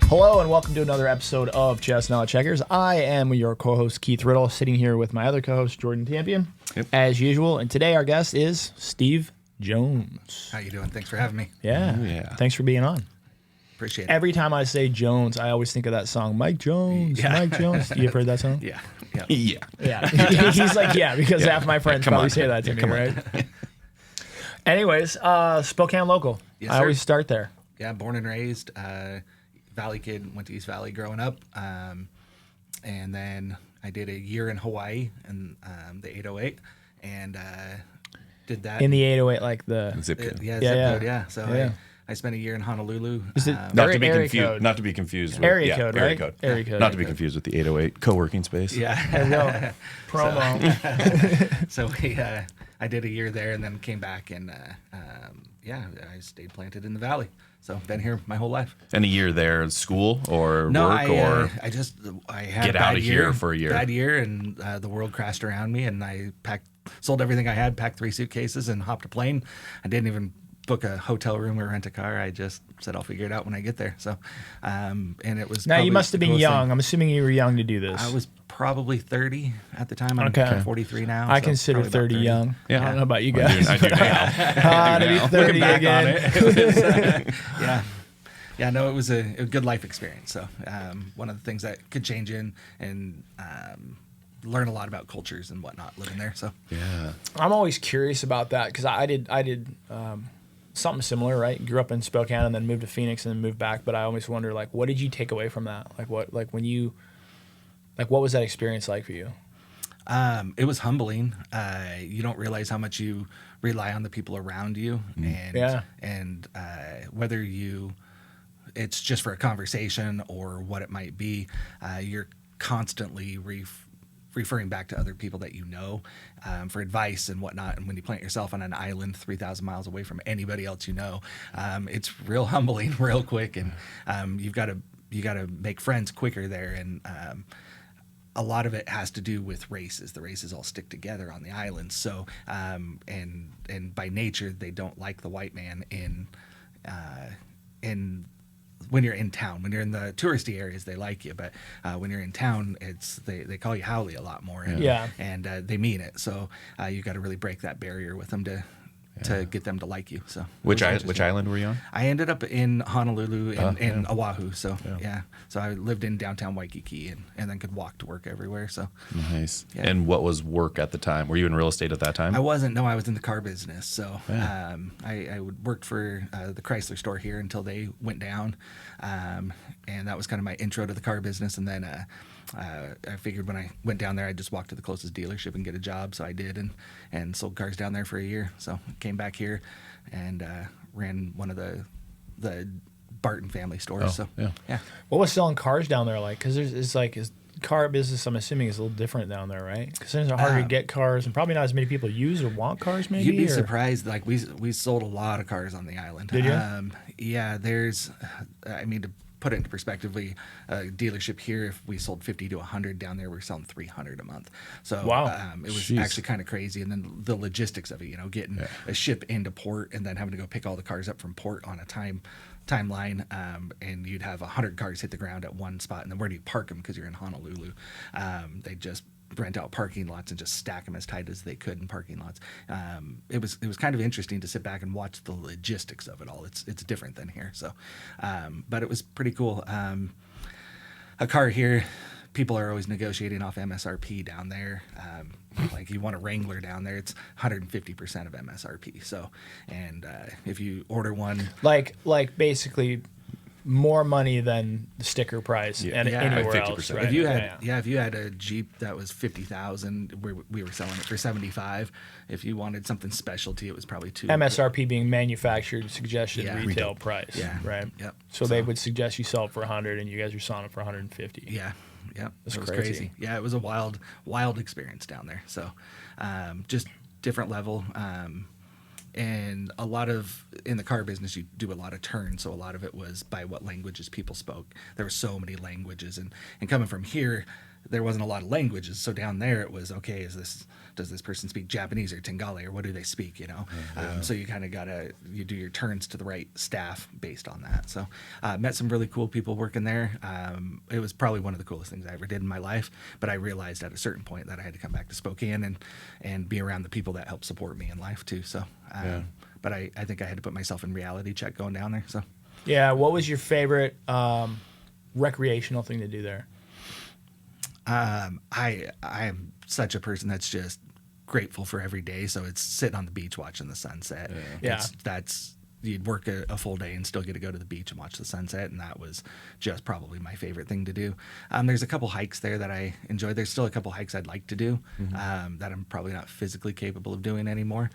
Hello and welcome to another episode of Chestnut Checkers. I am your co-host Keith Riddle, sitting here with my other co-host Jordan Tampien, as usual. And today our guest is Steve Jones. How you doing? Thanks for having me. Yeah. Thanks for being on. Appreciate it. Every time I say Jones, I always think of that song, Mike Jones. Yeah. Mike Jones. You've heard that song? Yeah. Yeah. He's like, because half my friends probably say that to me, right? Anyways, Spokane local. Yes, I sir. always start there. Yeah, born and raised. Valley kid, went to East Valley growing up. And then I did a year in Hawaii in the 808 and did that. In the 808, like the Zip code. Zip Yeah. code, yeah. So Yeah. I spent a year in Honolulu. Is it Not to be area confused. code? Not to be confused with Area code, area right? code. Area code. Not to be confused with the 808 co-working space. Yeah. There we go. Promo. So I did a year there and then came back and I stayed planted in the valley. So been here my whole life. And a year there, at school or No, work or I had get a out bad of year, here for a year. Bad year, and the world crashed around me, and I sold everything I had, packed 3 suitcases, and hopped a plane. I didn't even book a hotel room or rent a car. I just said I'll figure it out when I get there. So, and it was. Now, you probably must have the been coolest young. thing. I'm assuming you were young to do this. I was probably 30 at the time. I'm Okay. 43 now. I so consider probably about 30 young. Yeah. I don't know about you I guys. do now. To be now. 30 back again. on it. Yeah, no, it was a good life experience. So one of the things that could change in and learn a lot about cultures and whatnot living there. So Yeah. I'm always curious about that because I did something similar, right? Grew up in Spokane and then moved to Phoenix and then moved back. But I always wonder, like, what did you take away from that? What was that experience like for you? it was humbling. You don't realize how much you rely on the people around you, and whether it's just for a conversation or what it might be, you're constantly referring back to other people that you know for advice and whatnot. And when you plant yourself on an island 3,000 miles away from anybody else you know, it's real humbling real quick, and you got to make friends quicker there. And a lot of it has to do with races. The races all stick together on the island. So and by nature they don't like the white man in when you're in town. When you're in the touristy areas, they like you, but when you're in town, they call you Howley a lot more, and they mean it. So you got to really break that barrier with them to get them to like you. So Which island were you on? I ended up in Honolulu and Oahu. So so I lived in downtown Waikiki and then could walk to work everywhere. So Nice. Yeah. And what was work at the time? Were you in real estate at that time? I wasn't. No, I was in the car business. So Yeah. I worked for the Chrysler store here until they went down, and that was kind of my intro to the car business. And then I figured when I went down there, I'd just walk to the closest dealership and get a job. So I did, and sold cars down there for a year. So came back here and ran one of the Barton family stores. Yeah. What was selling cars down there like? Because is car business, I'm assuming, is a little different down there, right? Because it's harder to get cars, and probably not as many people use or want cars. Maybe You'd be surprised. Like we sold a lot of cars on the island. Did you? Yeah. There's, to put it into perspective, a dealership here, if we sold 50 to 100, down there we're selling 300 a month. So wow. It was actually kind of crazy. And then the logistics of it, getting a ship into port and then having to go pick all the cars up from port on a timeline, and you'd have 100 cars hit the ground at one spot, and then where do you park them because you're in Honolulu? They just rent out parking lots and just stack them as tight as they could in parking lots. It was kind of interesting to sit back and watch the logistics of it all. It's different than here. So, but it was pretty cool. A car here, people are always negotiating off MSRP down there. Like you want a Wrangler down there, it's 150% of MSRP. So, and if you order one, like basically more money than the sticker price and anywhere like else. 50%. Right? if you had a Jeep that was 50,000, we were selling it for 75. If you wanted something specialty, it was probably MSRP being manufactured suggested retail price. Yeah. Right. Yep. So they would suggest you sell it for 100, and you guys are selling it for 150. Yeah. Yep. That's it was crazy. crazy. Yeah, it was a wild experience down there. So, just different level. And a lot of, in the car business, you do a lot of turns. So a lot of it was by what languages people spoke. There were so many languages. And coming from here, there wasn't a lot of languages. So down there it was, okay, does this person speak Japanese or Tengali, or what do they speak, So you kind of you do your turns to the right staff based on that. So met some really cool people working there. It was probably one of the coolest things I ever did in my life, but I realized at a certain point that I had to come back to Spokane and be around the people that help support me in life too. So, but I think I had to put myself in reality check going down there. So, yeah. What was your favorite recreational thing to do there? I am such a person that's just grateful for every day. So it's sitting on the beach watching the sunset. Yeah. You'd work a full day and still get to go to the beach and watch the sunset, and that was just probably my favorite thing to do. There's a couple hikes there that I enjoy. There's still a couple hikes I'd like to do that I'm probably not physically capable of doing anymore.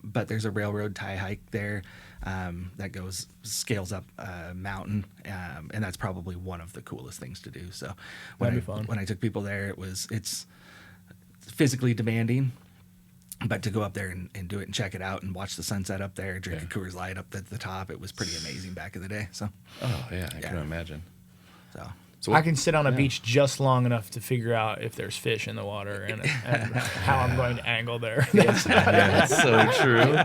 But there's a railroad tie hike there that scales up a mountain, and that's probably one of the coolest things to do. So when I took people there, it's physically demanding. But to go up there and do it and check it out and watch the sunset up there, drink a Coors Light up at the top, it was pretty amazing back in the day. So, I can imagine. So I can sit on a beach just long enough to figure out if there's fish in the water and how I'm going to angle there. That's so true.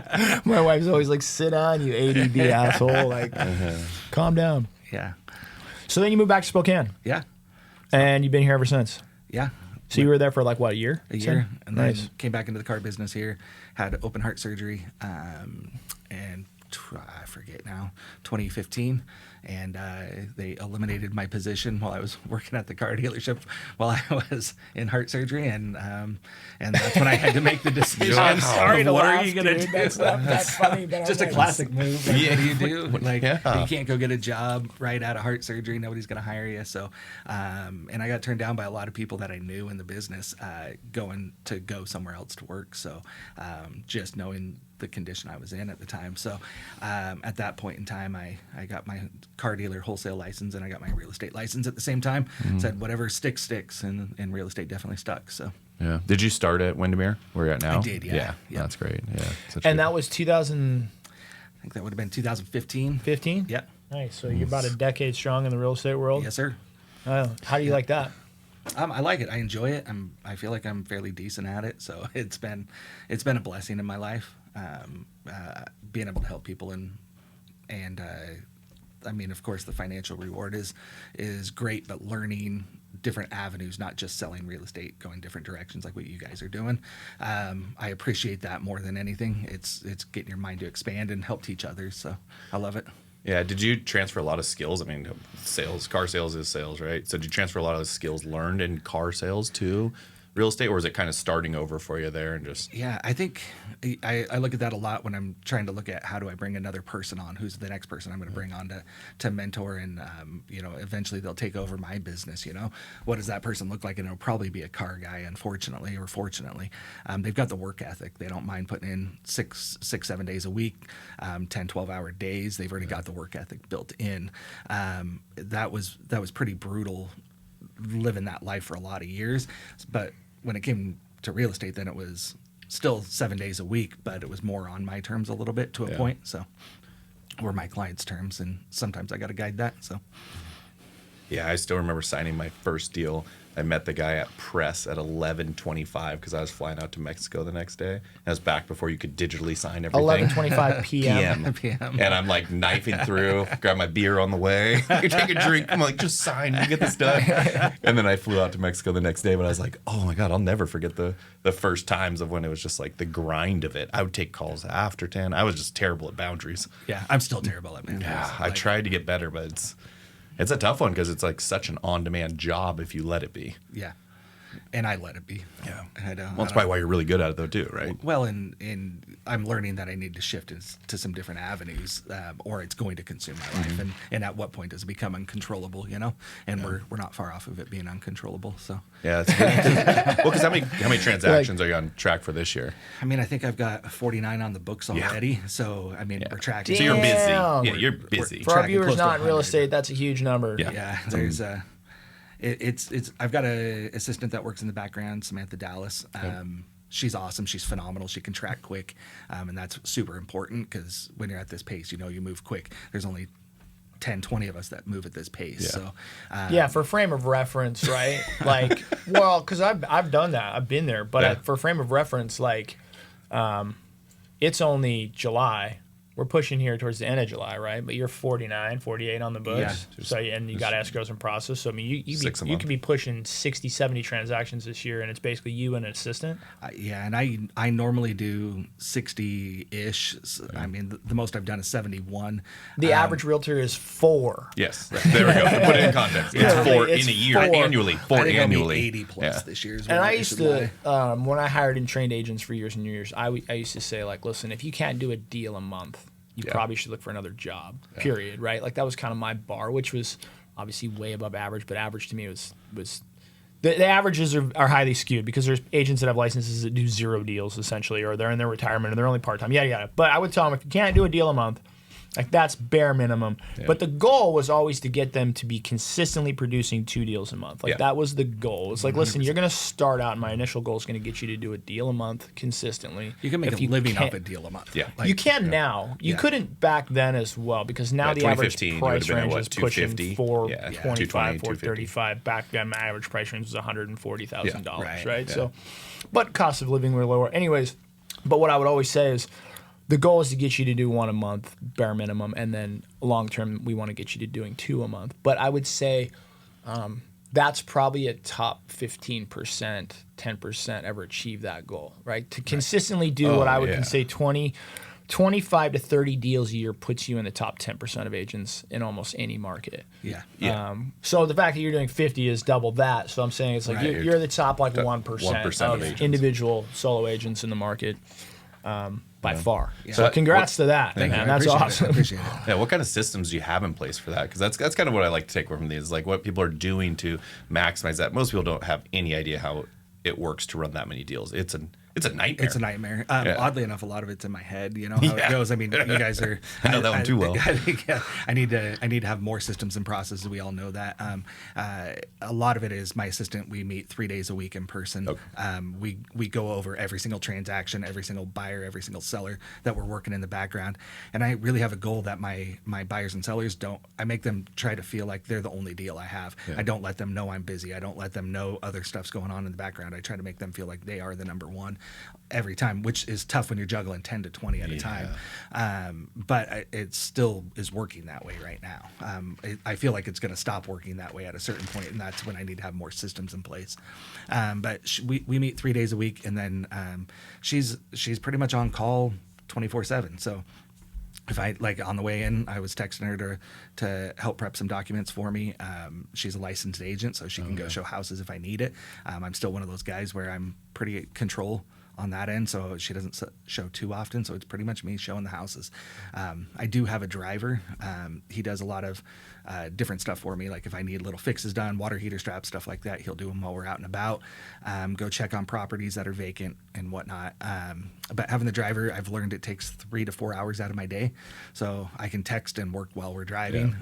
My wife's always like, "Sit down, you ADD asshole! Like, calm down." Yeah. So then you moved back to Spokane. Yeah. And you've been here ever since. Yeah. So you were there for like what, a year? A year, and then came back into the car business here. Had open heart surgery, and I forget now, 2015, and they eliminated my position while I was working at the car dealership while I was in heart surgery, and that's when I had to make the decision. I'm sorry to what laugh, are you gonna dude. do? That's funny, but Just a classic move. Like, what do you do? Like, Yeah. you can't go get a job right out of heart surgery. Nobody's going to hire you. So, and I got turned down by a lot of people that I knew in the business going to go somewhere else to work. So, just knowing the condition I was in at the time. So, at that point in time, I got my car dealer wholesale license and I got my real estate license at the same time. Said whatever sticks, and real estate definitely stuck. So. Yeah. Did you start at Windermere, where you're at now? I did, yeah. That's great. Yeah. And that was 2015? I think that would have been 2015. Yeah. Nice. So you're about a decade strong in the real estate world? Yes, sir. How do you like that? I like it. I enjoy it. I feel like I'm fairly decent at it. So it's been a blessing in my life, being able to help people and I mean, of course, the financial reward is great, but learning different avenues, not just selling real estate, going different directions like what you guys are doing. I appreciate that more than anything. It's getting your mind to expand and help teach others. So I love it. Yeah. Did you transfer a lot of skills? I mean, car sales is sales, right? So did you transfer a lot of the skills learned in car sales to real estate, or is it kind of starting over for you there and just? Yeah, I think I look at that a lot when I'm trying to look at how do I bring another person on, who's the next person I'm going to bring on to mentor, and eventually they'll take over my business. What does that person look like? And it'll probably be a car guy, unfortunately or fortunately. They've got the work ethic. They don't mind putting in 7 days a week, 10, 12-hour days. They've already got the work ethic built in. That was pretty brutal, living that life for a lot of years. But when it came to real estate, then it was still 7 days a week, but it was more on my terms a little bit to a point. So, or my client's terms, and sometimes I got to guide that. So, yeah, I still remember signing my first deal. I met the guy at press at 11:25 because I was flying out to Mexico the next day. That was back before you could digitally sign everything. 11:25 p.m. PM. And I'm like knifing through, grab my beer on the way. You take a drink. I'm like, just sign and get this done. And then I flew out to Mexico the next day. But I was like, oh my God, I'll never forget the first times of when it was just like the grind of it. I would take calls after 10. I was just terrible at boundaries. Yeah, I'm still terrible at boundaries. Yeah, I tried to get better, but it's a tough one because it's like such an on-demand job if you let it be. Yeah, and I let it be. Yeah. Well, that's probably why you're really good at it though too, right? Well, and I'm learning that I need to shift to some different avenues, or it's going to consume my life. And at what point does it become uncontrollable? And we're not far off of it being uncontrollable. So yeah, that's good. Well, because how many transactions are you on track for this year? I mean, I think I've got 49 on the books already. Yeah. So I mean, we're tracking. So you're busy. Yeah, you're busy. For our viewers not in real estate, that's a huge number. Yeah. There's it's I've got an assistant that works in the background, Samantha Dallas. She's awesome. She's phenomenal. She can track quick, and that's super important because when you're at this pace, you move quick. There's only 10, 20 of us that move at this pace. Yeah. So, for frame of reference, right? Like, well, because I've done that. I've been there. But for frame of reference, like, it's only July. We're pushing here towards the end of July, right? But you're 49, 48 on the books. Yeah. So, and you got escrows in process. So, I mean, you could be pushing 60, 70 transactions this year, and it's basically you and an assistant. and I normally do 60-ish. I mean, the most I've done is 71. The average realtor is 4. Yes. There we go. To put it in context. It's Yeah. 4 It's in a year. 4. Annually. 4 I think annually. I'll be 80 plus this year. And I used to, when I hired and trained agents for years and years, I used to say, like, listen, if you can't do a deal a month, you probably should look for another job, period, right? Like, that was kind of my bar, which was obviously way above average, but average to me was the averages are highly skewed because there's agents that have licenses that do 0 deals, essentially, or they're in their retirement, or they're only part-time, yada, yada. But I would tell them, if you can't do a deal a month, like, that's bare minimum. Yeah. But the goal was always to get them to be consistently producing 2 deals a month. Like, that was the goal. It's like, listen, you're going to start out, and my initial goal is going to get you to do a deal a month consistently. You can make a living off a deal a month. Yeah. Like, you can now. You couldn't back then as well, because now the average price range is pushing 425, 435. Back then, my average price range was $140,000, right? Yeah. So, but cost of living were lower. Anyways, but what I would always say is, the goal is to get you to do 1 a month, bare minimum, and then long term, we want to get you to doing 2 a month. But I would say that's probably a top 15%, 10% ever achieve that goal, right? To consistently do what I would say 25 to 30 deals a year puts you in the top 10% of agents in almost any market. Yeah. So the fact that you're doing 50 is double that. So I'm saying it's like you're the top 1% of agents. individual solo agents in the market. By far. Yeah. So congrats to that, Thank man. you. That's awesome. I appreciate it. Yeah, what kind of systems do you have in place for that? Because that's kind of what I like to take away from these, like what people are doing to maximize that. Most people don't have any idea how it works to run that many deals. It's a nightmare. It's a nightmare. Oddly enough, a lot of it's in my head. You know how it goes. I mean, you guys are. I know that one too well. I think I need to have more systems and processes. We all know that. A lot of it is my assistant. We meet 3 days a week in person. Okay. We go over every single transaction, every single buyer, every single seller that we're working in the background. And I really have a goal that my buyers and sellers don't. I make them try to feel like they're the only deal I have. Yeah. I don't let them know I'm busy. I don't let them know other stuff's going on in the background. I try to make them feel like they are the number one every time, which is tough when you're juggling 10 to 20 at a time. But it still is working that way right now. I feel like it's going to stop working that way at a certain point, and that's when I need to have more systems in place. But we meet 3 days a week, and then she's pretty much on call 24/7. So if I, like, on the way in, I was texting her to help prep some documents for me. She's a licensed agent, so she can go show houses if I need it. I'm still one of those guys where I'm pretty control on that end, so she doesn't show too often, so it's pretty much me showing the houses. I do have a driver. He does a lot of different stuff for me, like if I need little fixes done, water heater straps, stuff like that, he'll do them while we're out and about. Go check on properties that are vacant and whatnot. But having the driver, I've learned it takes 3 to 4 hours out of my day, so I can text and work while we're driving.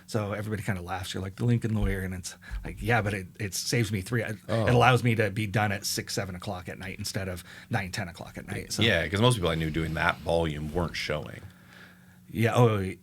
So everybody kind of laughs. You're like the Lincoln lawyer, and it's like, yeah, but it saves me 3. It allows me to be done at 6, 7 o'clock at night instead of 9, 10 o'clock at night. So, yeah, because most people I knew doing that volume weren't showing. Yeah.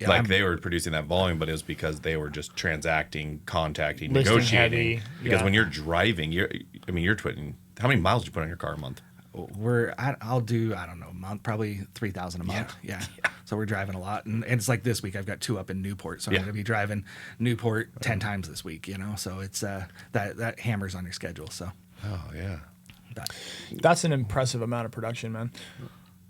Like they were producing that volume, but it was because they were just transacting, contacting, Listing negotiating. heavy, because when you're driving, you're twitting. How many miles do you put on your car a month? I'll do, I don't know, a month, probably 3,000 a month. Yeah. So we're driving a lot, and it's like this week I've got 2 up in Newport, so I'm going to be driving Newport 10 times this week. So it's that hammers on your schedule. So. Oh yeah. That's an impressive amount of production, man.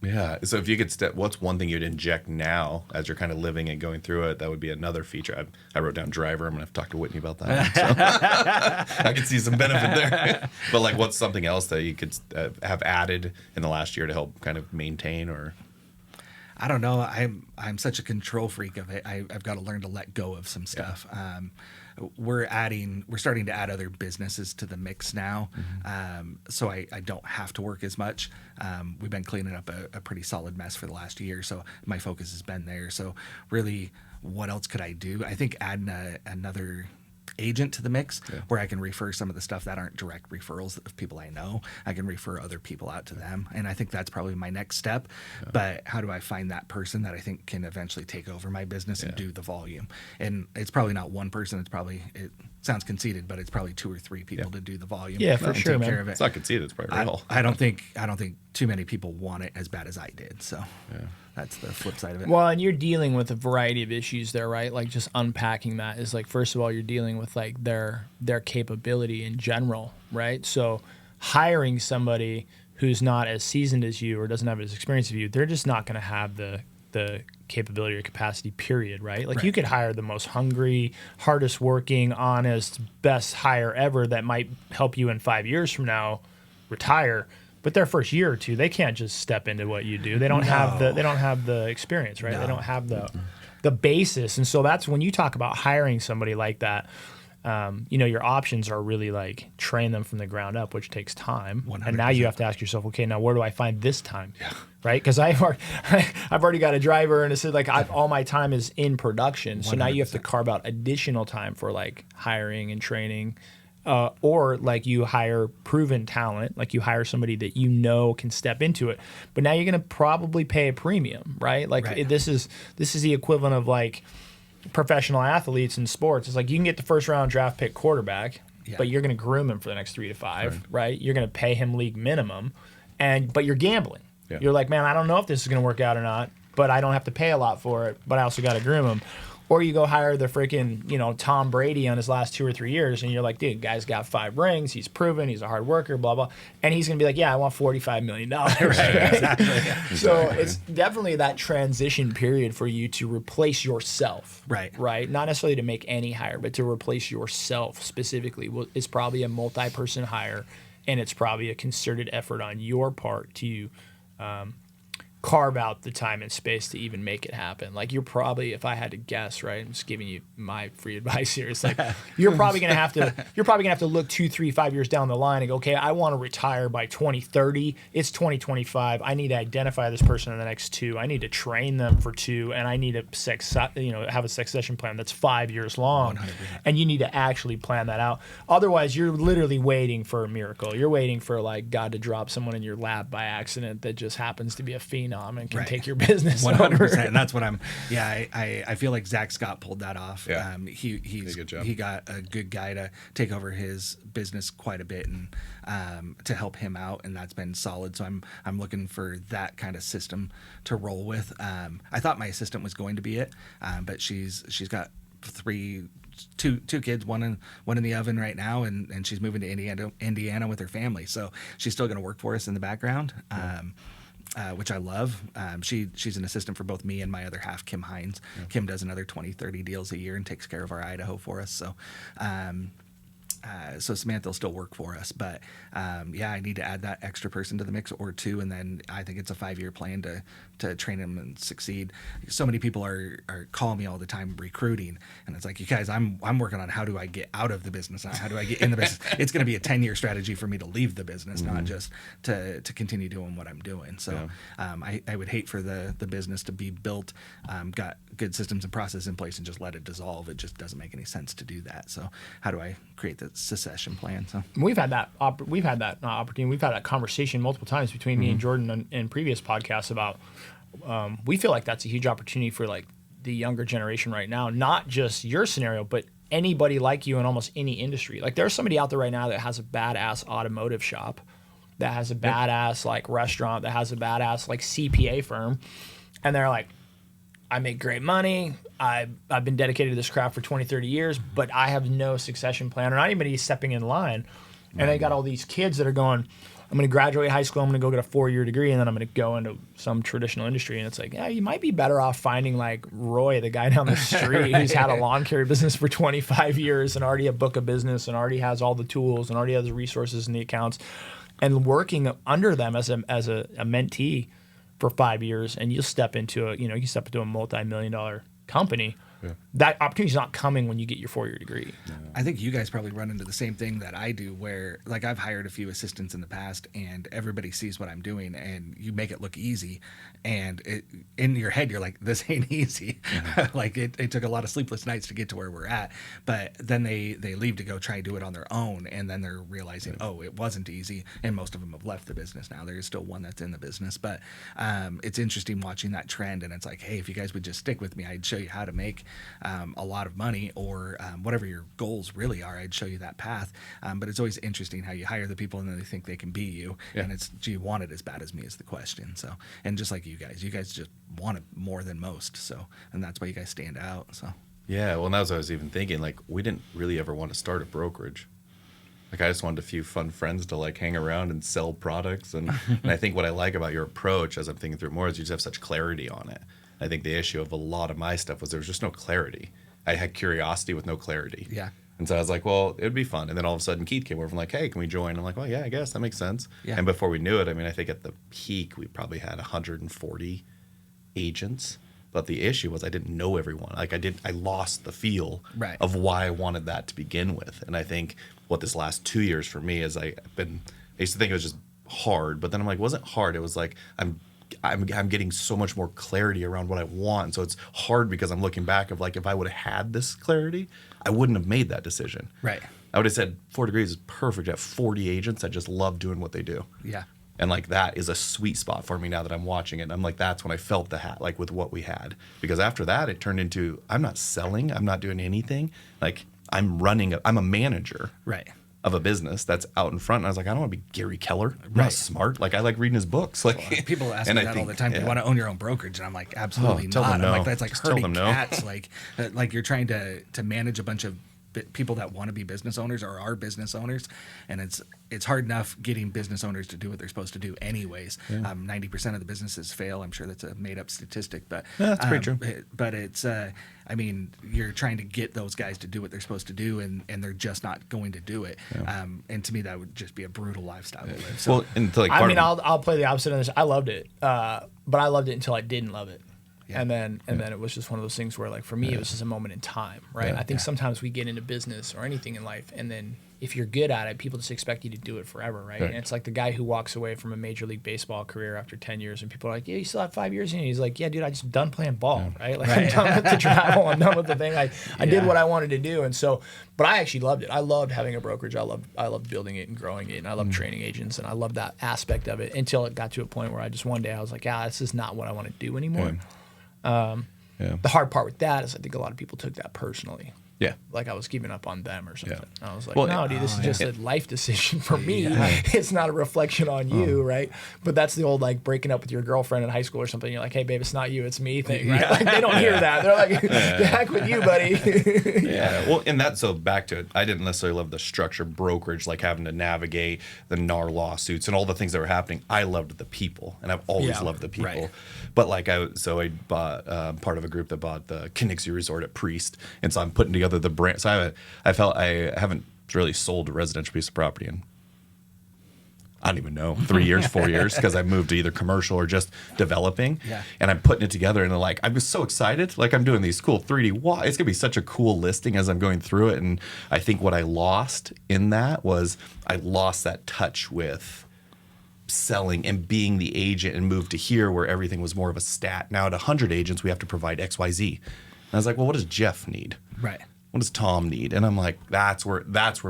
Yeah. So if you could what's one thing you'd inject now as you're kind of living and going through it? That would be another feature. I wrote down driver. I'm gonna have to talk to Whitney about that. So. I could see some benefit there. But like, what's something else that you could have added in the last year to help kind of maintain or? I don't know. I'm such a control freak of it. I've got to learn to let go of some stuff. Yeah. We're starting to add other businesses to the mix now, so I don't have to work as much. We've been cleaning up a pretty solid mess for the last year, so my focus has been there. So really, what else could I do? I think adding another agent to the mix where I can refer some of the stuff that aren't direct referrals of people I know. I can refer other people out to them. And I think that's probably my next step. But how do I find that person that I think can eventually take over my business and do the volume? And it's probably not one person. It sounds conceited, but it's probably 2 or 3 people to do the volume. Yeah, for sure, man. Care of it. It's not conceited. It's probably real. I don't think too many people want it as bad as I did. So that's the flip side of it. Well, and you're dealing with a variety of issues there, right? Like just unpacking that is like, first of all, you're dealing with like their capability in general, right? So hiring somebody who's not as seasoned as you or doesn't have as experience as you, they're just not going to have the capability or capacity, period, right? Like you could hire the most hungry, hardest working, honest, best hire ever that might help you in 5 years from now retire. But their first year or two, they can't just step into what you do. They don't have the experience, right? No. They don't have the basis. And so that's when you talk about hiring somebody like that, your options are really like train them from the ground up, which takes time. 100%. And now you have to ask yourself, okay, now where do I find this time? Yeah. Right? Because I've already got a driver, and it's like all my time is in production. So 100%. Now you have to carve out additional time for like hiring and training. Or like you hire proven talent, like you hire somebody that you know can step into it. But now you're going to probably pay a premium, right? Like this is the equivalent of like professional athletes in sports. It's like you can get the first round draft pick quarterback, but you're going to groom him for the next 3 to 5, right? You're going to pay him league minimum, but you're gambling. Yeah. You're like, man, I don't know if this is going to work out or not, but I don't have to pay a lot for it, but I also got to groom him. Or you go hire the freaking, Tom Brady on his last 2 or 3 years, and you're like, dude, guy's got 5 rings, he's proven, he's a hard worker, blah, blah. And he's going to be like, yeah, I want $45 million. Right? Exactly. So it's definitely that transition period for you to replace yourself. Right? Not necessarily to make any hire, but to replace yourself specifically. It's probably a multi-person hire, and it's probably a concerted effort on your part to carve out the time and space to even make it happen. Like you're probably, if I had to guess, right, I'm just giving you my free advice here. It's like you're probably gonna have to look 2, 3, 5 years down the line and go, okay, I want to retire by 2030. It's 2025. I need to identify this person in the next 2. I need to train them for 2, and I need to have a succession plan that's 5 years long. 100%. And you need to actually plan that out. Otherwise, you're literally waiting for a miracle. You're waiting for like God to drop someone in your lap by accident that just happens to be a phenom and can take your business 100%. And that's what I feel like Zach Scott pulled that off. Yeah. He got a good guy to take over his business quite a bit and to help him out, and that's been solid. So I'm looking for that kind of system to roll with. I thought my assistant was going to be it, but she's got two kids, one in the oven right now, and she's moving to Indiana with her family. So she's still going to work for us in the background. Which I love. She's an assistant for both me and my other half, Kim Hines. Yeah. Kim does another 20-30 deals a year and takes care of our Idaho for us. So so Samantha will still work for us. But I need to add that extra person to the mix or 2, and then I think it's a 5-year plan to train them and succeed. So many people are calling me all the time recruiting, and it's like, you guys, I'm working on how do I get out of the business, how do I get in the business. It's going to be a 10-year strategy for me to leave the business, not just to continue doing what I'm doing. So I would hate for the business to be built, got good systems and processes in place, and just let it dissolve. It just doesn't make any sense to do that. So how do I create the succession plan? So we've had that opportunity. We've had that conversation multiple times between me and Jordan in previous podcasts about. We feel like that's a huge opportunity for like the younger generation right now, not just your scenario, but anybody like you in almost any industry. Like there's somebody out there right now that has a badass automotive shop, that has a badass like restaurant, that has a badass like CPA firm, and they're like, I make great money. I've been dedicated to this craft for 20, 30 years, but I have no succession plan or not anybody stepping in line. And they got all these kids that are going, I'm going to graduate high school, I'm going to go get a 4-year degree, and then I'm going to go into some traditional industry. And it's like, you might be better off finding like Roy, the guy down the street who's had a lawn care business for 25 years and already a book of business and already has all the tools and already has the resources and the accounts, and working under them as a mentee for 5 years, and you'll step into a multi-million-dollar company. that opportunity's not coming when you get your 4-year degree. I think you guys probably run into the same thing that I do, where like I've hired a few assistants in the past and everybody sees what I'm doing and you make it look easy, and in your head you're like, this ain't easy. Like it took a lot of sleepless nights to get to where we're at, but then they leave to go try and do it on their own, and then they're realizing, oh, it wasn't easy, and most of them have left the business now. There is still one that's in the business, but it's interesting watching that trend, and it's like, hey, if you guys would just stick with me, I'd show you how to make a lot of money, or whatever your goals really are, I'd show you that path. But it's always interesting how you hire the people and then they think they can be you, and it's, do you want it as bad as me is the question. So, and just like you guys just want it more than most, so, and that's why you guys stand out. So yeah, well, and that was what I was even thinking, like, we didn't really ever want to start a brokerage. Like, I just wanted a few fun friends to like hang around and sell products, and I think what I like about your approach, as I'm thinking through it more, is you just have such clarity on it. I think the issue of a lot of my stuff was there was just no clarity. I had curiosity with no clarity. Yeah. And so I was like, well, it would be fun. And then all of a sudden Keith came over and like, hey, can we join? I'm like, well, yeah, I guess that makes sense. Yeah. And before we knew it, I mean, I think at the peak, we probably had 140 agents. But the issue was I didn't know everyone. Like I lost the feel of why I wanted that to begin with. And I think what this last 2 years for me is I used to think it was just hard, but then I'm like, it wasn't hard. It was like, I'm getting so much more clarity around what I want. So it's hard because I'm looking back of like, if I would have had this clarity, I wouldn't have made that decision. Right. I would have said 4 Degrees is perfect at 40 agents that just love doing what they do. Yeah. And like that is a sweet spot for me now that I'm watching it. And I'm like, that's when I felt the hat, like with what we had. Because after that, it turned into, I'm not selling, I'm not doing anything. Like I'm a manager. Right. Of a business that's out in front. And I was like, I don't want to be Gary Keller. I'm not smart. Like I like reading his books. Like people ask me that all the time. Do you want to own your own brokerage? And I'm like, absolutely not. I'm like, that's like herding cats. Like you're trying to manage a bunch of people that want to be business owners or are business owners, and it's hard enough getting business owners to do what they're supposed to do anyways. 90% of the businesses fail. I'm sure that's a made up statistic, but that's pretty true. But it's I mean, you're trying to get those guys to do what they're supposed to do, and they're just not going to do it. And to me, that would just be a brutal lifestyle to live. So, well, until like I'll play the opposite of this. I loved it, but I loved it until I didn't love it. Yeah. And then it was just one of those things where, like, for me, it was just a moment in time, right? I think sometimes we get into business or anything in life, and then if you're good at it, people just expect you to do it forever, right? And it's like the guy who walks away from a Major League Baseball career after 10 years, and people are like, yeah, you still have 5 years in you. He's like, yeah, dude, I just done playing ball, right? Like, I'm done with the travel. I'm done with the thing. I did what I wanted to do. And so, but I actually loved it. I loved having a brokerage. I loved building it and growing it, and I loved training agents, and I loved that aspect of it until it got to a point where I just one day I was like, this is not what I want to do anymore. The hard part with that is I think a lot of people took that personally. Yeah. Like I was giving up on them or something. Yeah. I was like, no, dude, this is just a life decision for me. It's not a reflection on you, right? But that's the old, like, breaking up with your girlfriend in high school or something. You're like, hey, babe, it's not you, it's me thing, right? Like, they don't hear that. They're like, the heck with you, buddy. Well, and that, so back to it, I didn't necessarily love the structure brokerage, like having to navigate the NAR lawsuits and all the things that were happening. I loved the people, and I've always loved the people. Right. But like I bought part of a group that bought the Kinixie Resort at Priest, and so I'm putting together the brand. So I haven't really sold a residential piece of property in, I don't even know, 3 years, 4 years, because I moved to either commercial or just developing. Yeah. And I'm putting it together, and like I was so excited. Like I'm doing these cool 3D. Wow, it's gonna be such a cool listing as I'm going through it. And I think what I lost in that was I lost that touch with selling and being the agent, and moved to here where everything was more of a stat. Now at 100 agents, we have to provide XYZ. And I was like, well, what does Jeff need? Right. What does Tom need? And I'm like, that's where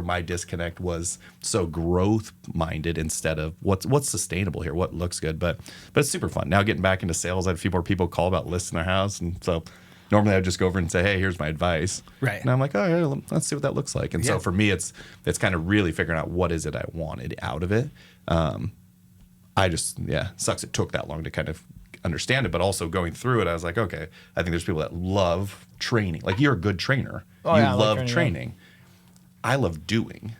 my disconnect was. So growth minded instead of what's sustainable here, what looks good. But it's super fun. Now getting back into sales, I had a few more people call about listing their house, and so normally I'd just go over and say, hey, here's my advice. Right. And I'm like, oh, yeah, let's see what that looks like. And so for me, it's kind of really figuring out what is it I wanted out of it. I just, sucks it took that long to kind of understand it, but also going through it, I was like, okay, I think there's people that love training. Like, you're a good trainer. You love training. I love doing.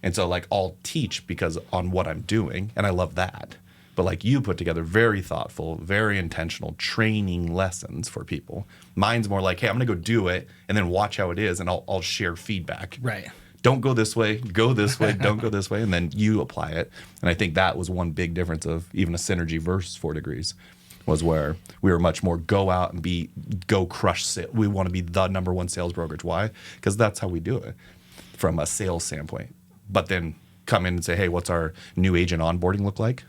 And so, like, I'll teach because on what I'm doing, and I love that. But, like, you put together very thoughtful, very intentional training lessons for people. Mine's more like, hey, I'm going to go do it and then watch how it is, and I'll share feedback. Right. Don't go this way, don't go this way, and then you apply it. And I think that was one big difference of even a synergy versus 4 Degrees. was where we were much more go out and go crush sales. We want to be the number one sales brokerage. Why? Because that's how we do it from a sales standpoint. But then come in and say, hey, what's our new agent onboarding look like?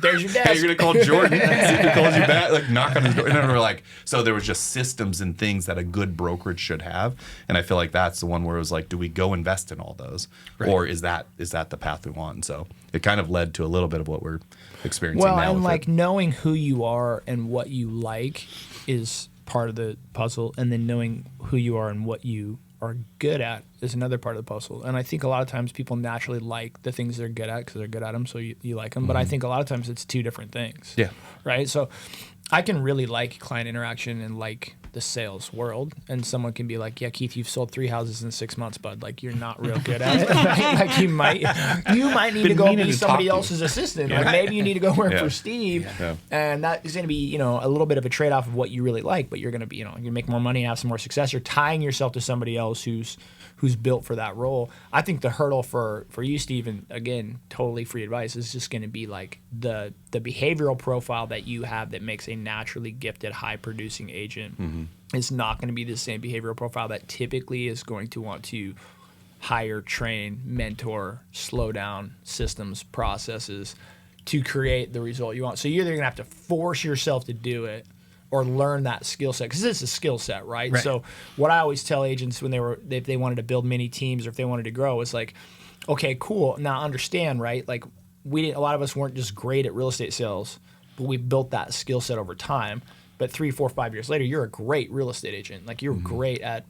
There's your desk. Hey, you're gonna call Jordan. See if he calls you back. Like knock on his door. And then we're like, so there was just systems and things that a good brokerage should have. And I feel like that's the one where it was like, do we go invest in all those, or is that the path we want? And so it kind of led to a little bit of what we're experiencing now. Well, and like it. knowing who you are and what you like is part of the puzzle, and then knowing who you are and what you are good at is another part of the puzzle. And I think a lot of times people naturally like the things they're good at because they're good at them, so you like them. But I think a lot of times it's two different things. Yeah. Right? So I can really like client interaction and like the sales world, and someone can be like, yeah, Keith, you've sold 3 houses in 6 months, bud. Like, you're not real good at it. Right? Like, you might need to go be somebody else's assistant. Yeah. Like, maybe you need to go work for Steve. Yeah. And that is going to be, a little bit of a trade-off of what you really like, but you're going to be, you make more money and have some more success. You're tying yourself to somebody else who's built for that role. I think the hurdle for you, Steve, and again, totally free advice, is just going to be like the behavioral profile that you have that makes a naturally gifted, high-producing agent. Mm-hmm. It's not going to be the same behavioral profile that typically is going to want to hire, train, mentor, slow down systems, processes to create the result you want. So you're either going to have to force yourself to do it or learn that skill set, because it's a skill set, right? So what I always tell agents when if they wanted to build mini teams or if they wanted to grow, is like, okay, cool. Now understand, right? Like a lot of us weren't just great at real estate sales, but we built that skill set over time. But 3, 4, 5 years later, you're a great real estate agent. Like you're great at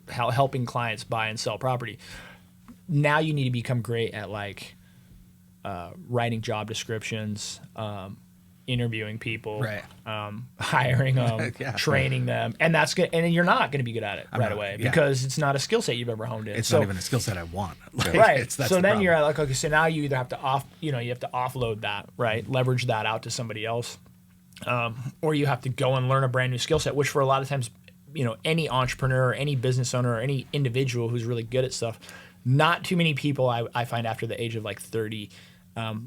helping clients buy and sell property. Now you need to become great at like writing job descriptions, interviewing people, hiring them, training them, and that's good. And you're not going to be good at it away because it's not a skill set you've ever honed in. It's not even a skill set I want. Like, right. So then you're at like, okay, so now you either have to offload that, right? Leverage that out to somebody else, or you have to go and learn a brand new skill set, which for a lot of times, any entrepreneur, or any business owner, or any individual who's really good at stuff, not too many people I find after the age of like 30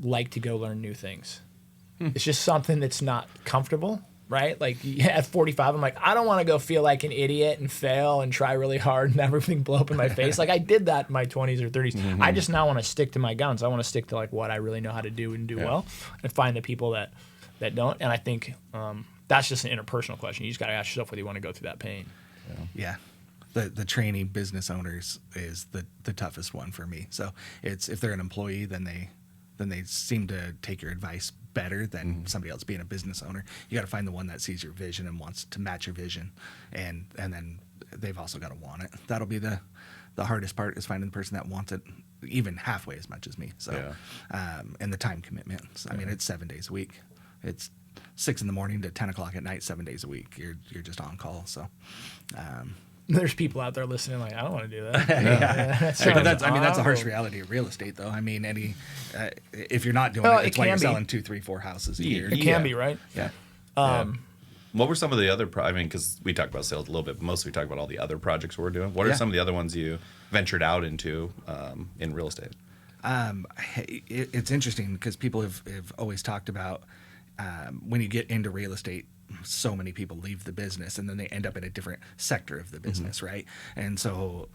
like to go learn new things. It's just something that's not comfortable, right? Like at 45, I'm like, I don't want to go feel like an idiot and fail and try really hard and everything blow up in my face. Like I did that in my 20s or 30s. Mm-hmm. I just now want to stick to my guns. I want to stick to like what I really know how to do and do well, and find the people that don't. And I think that's just an interpersonal question. You just got to ask yourself whether you want to go through that pain. Yeah. The training business owners is the toughest one for me. So it's, if they're an employee, then they seem to take your advice better than somebody else being a business owner. You got to find the one that sees your vision and wants to match your vision, and then they've also got to want it. That'll be the hardest part, is finding the person that wants it even halfway as much as me. So, and the time commitment. I mean, it's 7 days a week. It's 6 a.m. to 10 o'clock at night, 7 days a week. You're just on call. So. There's people out there listening like, I don't want to do that. But that's a harsh reality of real estate, though. I mean, if you're not doing it, it's why you're selling 2, 3, 4 houses a year. It can be, right? Yeah. What were some of the other? Because we talked about sales a little bit, but mostly we talked about all the other projects we're doing. What are some of the other ones you ventured out into in real estate? It's interesting because people have always talked about when you get into real estate, so many people leave the business and then they end up in a different sector of the business, right? And so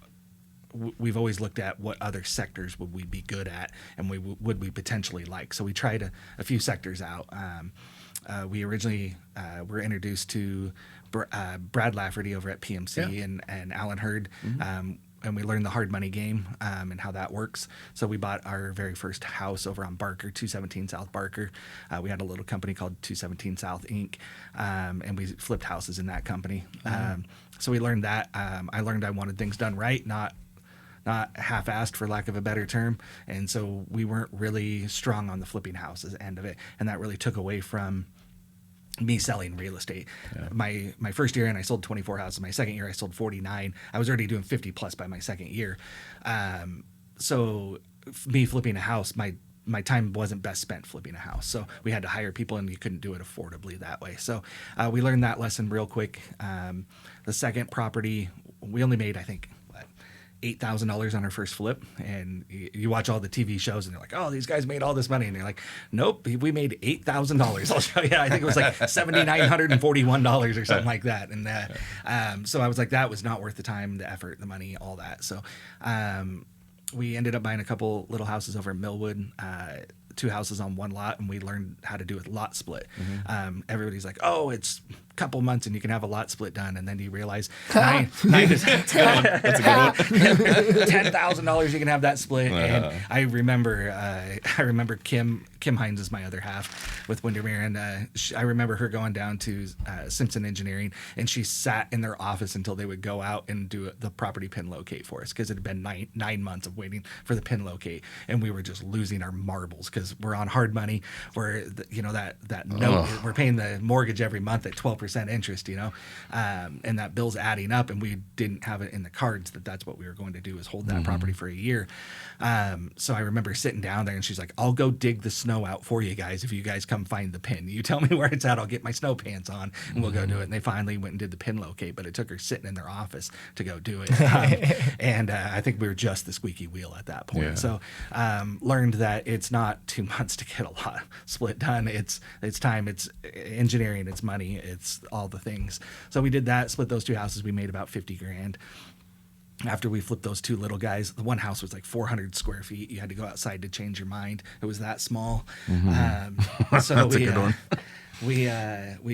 we've always looked at what other sectors would we be good at and would we potentially like. So we tried a few sectors out. We originally were introduced to Brad Lafferty over at PMC and Alan Hurd. And we learned the hard money game and how that works. So we bought our very first house over on Barker, 217 South Barker. We had a little company called 217 South Inc., and we flipped houses in that company. So we learned that. I learned I wanted things done right, not half-assed, for lack of a better term. And so we weren't really strong on the flipping houses end of it, and that really took away from me selling real estate. My first year, and I sold 24 houses. My second year, I sold 49. I was already doing 50 plus by my second year. So me flipping a house, my time wasn't best spent flipping a house. So we had to hire people, and you couldn't do it affordably that way. So we learned that lesson real quick. The second property, we only made, I think, $8,000 on our first flip. And you watch all the TV shows and they're like, oh, these guys made all this money. And you're like, nope, we made $8,000. I'll show you. I think it was like $7,941 or something like that. And so I was like, that was not worth the time, the effort, the money, all that. So we ended up buying a couple little houses over in Millwood, 2 houses on 1 lot, and we learned how to do a lot split. Everybody's like, oh, it's a couple months and you can have a lot split done, and then you realize that's a good one. $10,000 you can have that split. And I remember Kim Hines is my other half with Windermere, and I remember her going down to Simpson Engineering, and she sat in their office until they would go out and do the property pin locate for us, because it had been 9 months of waiting for the pin locate, and we were just losing our marbles because we're on hard money. We're that note, we're paying the mortgage every month at 12% interest, and that bill's adding up, and we didn't have it in the cards that's what we were going to do, is hold that property for a year. So I remember sitting down there, and she's like, I'll go dig the snow out for you guys if you guys come find the pin. You tell me where it's at, I'll get my snow pants on, and we'll go do it. And they finally went and did the pin locate, but it took her sitting in their office to go do it. And I think we were just the squeaky wheel at that point. Yeah. So learned that it's not 2 months to get a lot split done. It's time, it's engineering, it's money, it's all the things. So we did that, split those 2 houses. We made about $50,000. After we flipped those 2 little guys, the one house was like 400 square feet. You had to go outside to change your mind. It was that small. So That's a good one. We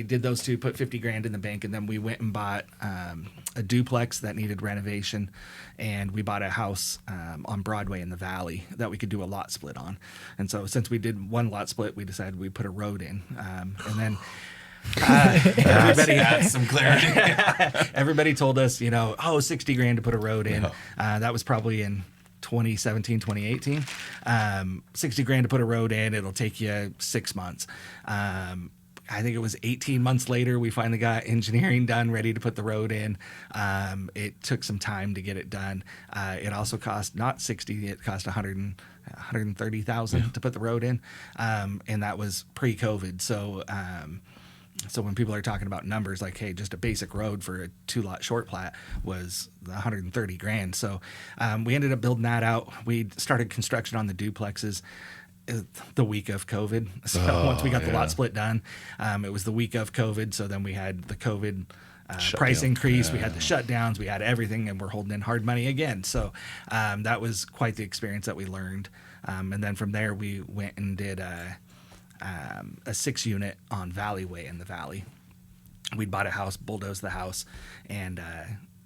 did those 2, put $50,000 in the bank, and then we went and bought a duplex that needed renovation, and we bought a house on Broadway in the Valley that we could do a lot split on. And so since we did 1 lot split, we decided we'd put a road in, and then. Everybody adds some clarity. Everybody told us, $60,000 to put a road in. That was probably in 2017, 2018. $60,000 to put a road in. It'll take you 6 months. I think it was 18 months later, we finally got engineering done, ready to put the road in. It took some time to get it done. It also cost not 60, it cost 130,000 to put the road in. And that was pre-COVID. So when people are talking about numbers like, hey, just a basic road for a 2-lot short plat was $130,000. So we ended up building that out. We started construction on the duplexes the week of COVID. So once we got the lot split done, it was the week of COVID. So then we had the COVID price increase. We had the shutdowns. We had everything, and we're holding in hard money again. So that was quite the experience that we learned. And then from there, we went and did a 6-unit on Valley Way in the Valley. We'd bought a house, bulldozed the house, and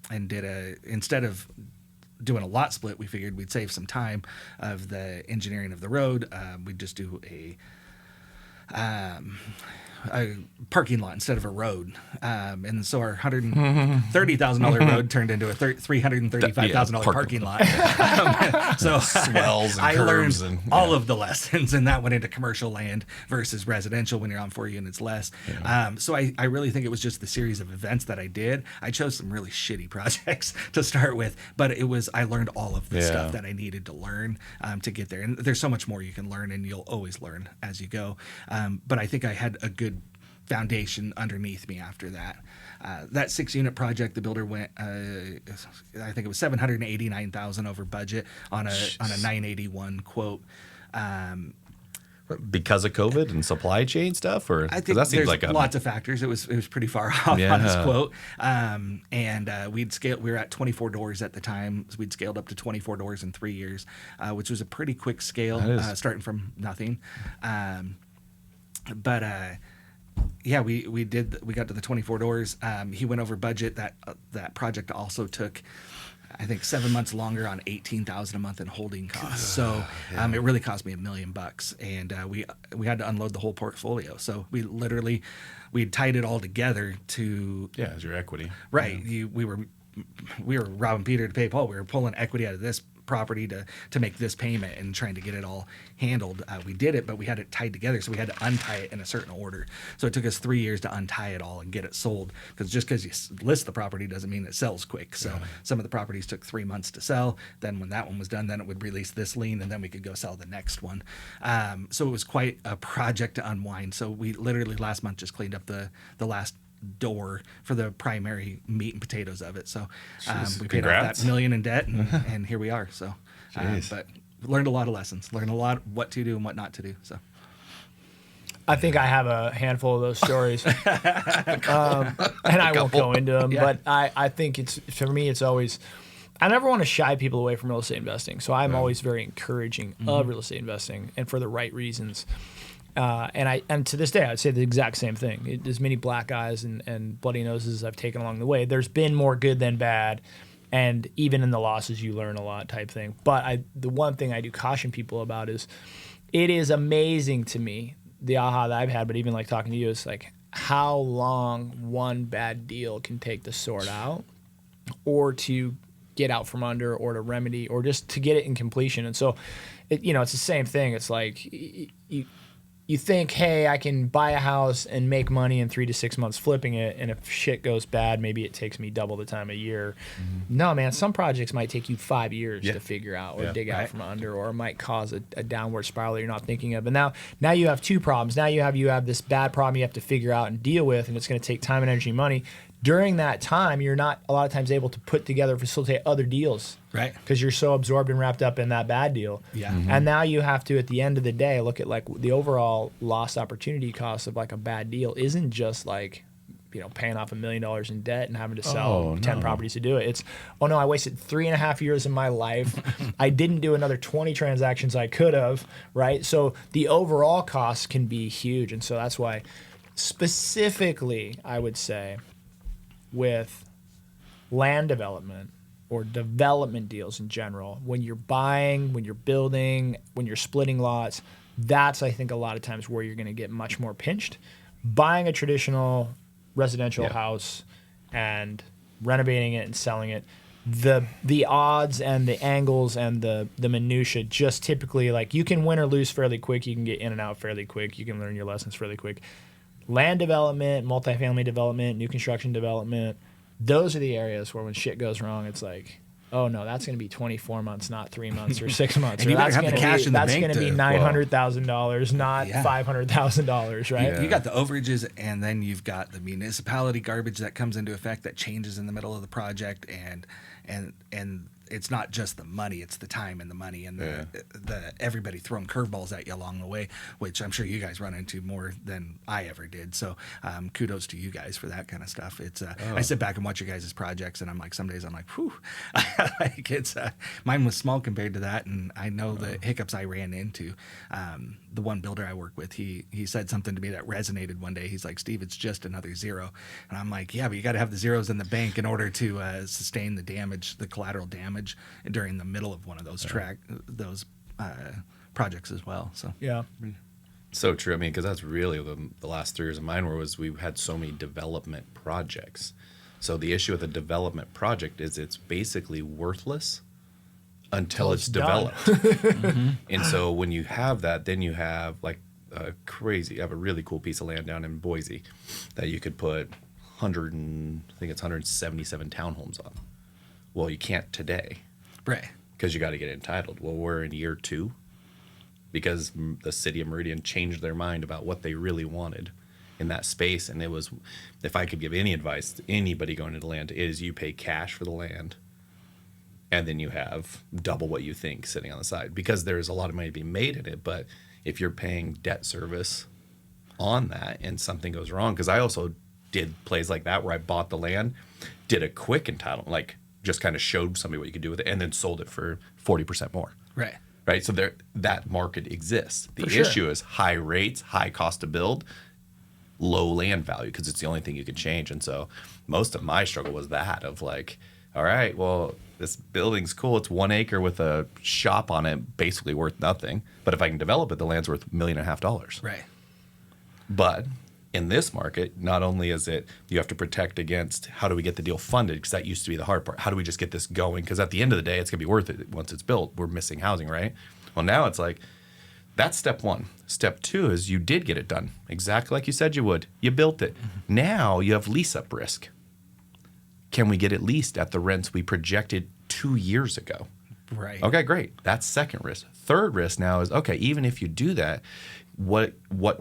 did instead of doing a lot split, we figured we'd save some time of the engineering of the road. We'd just do a parking lot instead of a road. And so our $130,000 road turned into a $335,000 parking lot. So swells and I curves learned all of the lessons, and that went into commercial land versus residential when you're on 4 units less. So I really think it was just the series of events that I did. I chose some really shitty projects to start with, but I learned all of the stuff that I needed to learn to get there. And there's so much more you can learn, and you'll always learn as you go. But I think I had a good foundation underneath me after that. That 6-unit project, the builder went, I think it was $789,000 over budget on a 981 quote. Because of COVID and supply chain stuff, or I think that seems there's like lots of factors. It was pretty far off on this quote. And we'd scaled. We were at 24 doors at the time. So we'd scaled up to 24 doors in 3 years, which was a pretty quick scale, starting from nothing. But we got to the 24 doors. He went over budget. That project also took, I think, 7 months longer on $18,000 a month in holding costs. So it really cost me $1 million, and we had to unload the whole portfolio. So we tied it all together to as your equity, right? We were robbing Peter to pay Paul. We were pulling equity out of this property to make this payment and trying to get it all handled. We did it, but we had it tied together, so we had to untie it in a certain order. So it took us 3 years to untie it all and get it sold, because just because you list the property doesn't mean it sells quick. So some of the properties took 3 months to sell. Then when that one was done, then it would release this lien, and then we could go sell the next one. So it was quite a project to unwind. So we literally last month just cleaned up the door for the primary meat and potatoes of it. So we paid Congrats. off that $1 million in debt, and here we are. So, but learned a lot of lessons, learned a lot what to do and what not to do. So. I think I have a handful of those stories, and I won't go into them. Yeah. But I think for me, it's always, I never want to shy people away from real estate investing. So I'm always very encouraging of real estate investing, and for the right reasons. And to this day, I'd say the exact same thing. As many black eyes and bloody noses as I've taken along the way, there's been more good than bad. And even in the losses, you learn a lot type thing. But the one thing I do caution people about is it is amazing to me, the aha that I've had, but even like talking to you, is like how long one bad deal can take to sort out or to get out from under or to remedy or just to get it in completion. And so, it's the same thing. It's like you think, hey, I can buy a house and make money in 3 to 6 months flipping it, and if shit goes bad, maybe it takes me double the time a year. No, man, some projects might take you 5 years to figure out or dig out from under, or it might cause a downward spiral that you're not thinking of. And now you have two problems. Now you have this bad problem you have to figure out and deal with, and it's going to take time and energy and money. During that time, you're not a lot of times able to put together, facilitate other deals. Right. Because you're so absorbed and wrapped up in that bad deal. Yeah. And now you have to, at the end of the day, look at like the overall lost opportunity cost of like a bad deal isn't just like, paying off $1 million in debt and having to sell 10 properties to do it. It's, I wasted 3.5 years of my life. I didn't do another 20 transactions I could have, right? So the overall cost can be huge. And so that's why specifically I would say with land development or development deals in general, when you're buying, when you're building, when you're splitting lots, that's, I think, a lot of times where you're going to get much more pinched. Buying a traditional residential house and renovating it and selling it, the odds and the angles and the minutia just typically, like, you can win or lose fairly quick. You can get in and out fairly quick. You can learn your lessons fairly quick. Land development, multifamily development, new construction development, those are the areas where when shit goes wrong, it's like, oh no, that's going to be 24 months, not 3 months or 6 months. And or you better have the cash in the bank. That's going to be $900,000, not $500,000, right? You got the overages, and then you've got the municipality garbage that comes into effect that changes in the middle of the project, and it's not just the money, it's the time and the money and the everybody throwing curveballs at you along the way, which I'm sure you guys run into more than I ever did. So kudos to you guys for that kind of stuff. It's I sit back and watch your guys' projects, and I'm like, some days I'm like, whew. Like it's mine was small compared to that, and I know the hiccups I ran into. The one builder I work with, he said something to me that resonated one day. He's like, Steve, it's just another zero. And I'm like, yeah, but you got to have the zeros in the bank in order to sustain the damage, the collateral damage during the middle of one of those projects as well. So so true. I mean, because that's really the last 3 years of mine was we had so many development projects. So the issue with a development project is it's basically worthless until it's developed. And so when you have that, then you have like you have a really cool piece of land down in Boise that you could put 177 townhomes on. Well, you can't today. Right. Because you got to get it entitled. Well, we're in year 2 because the city of Meridian changed their mind about what they really wanted in that space. And it was, if I could give any advice to anybody going into land, is you pay cash for the land and then you have double what you think sitting on the side, because there's a lot of money to be made in it. But if you're paying debt service on that and something goes wrong, because I also did plays like that where I bought the land, did a quick entitlement, like just kind of showed somebody what you could do with it, and then sold it for 40% more. Right. So that market exists. The issue is high rates, high cost to build, low land value, because it's the only thing you can change. And so most of my struggle was that of like, all right, well, this building's cool. It's 1 acre with a shop on it, basically worth nothing. But if I can develop it, the land's worth $1.5 million. Right. But in this market, not only is it you have to protect against how do we get the deal funded, because that used to be the hard part. How do we just get this going? Because at the end of the day, it's going to be worth it once it's built. We're missing housing, right? Well, now it's like that's step 1. Step 2 is you did get it done exactly like you said you would. You built it. Now you have lease-up risk. Can we get it leased at the rents we projected 2 years ago? Right. Okay, great. That's second risk. Third risk now is, okay, even if you do that, what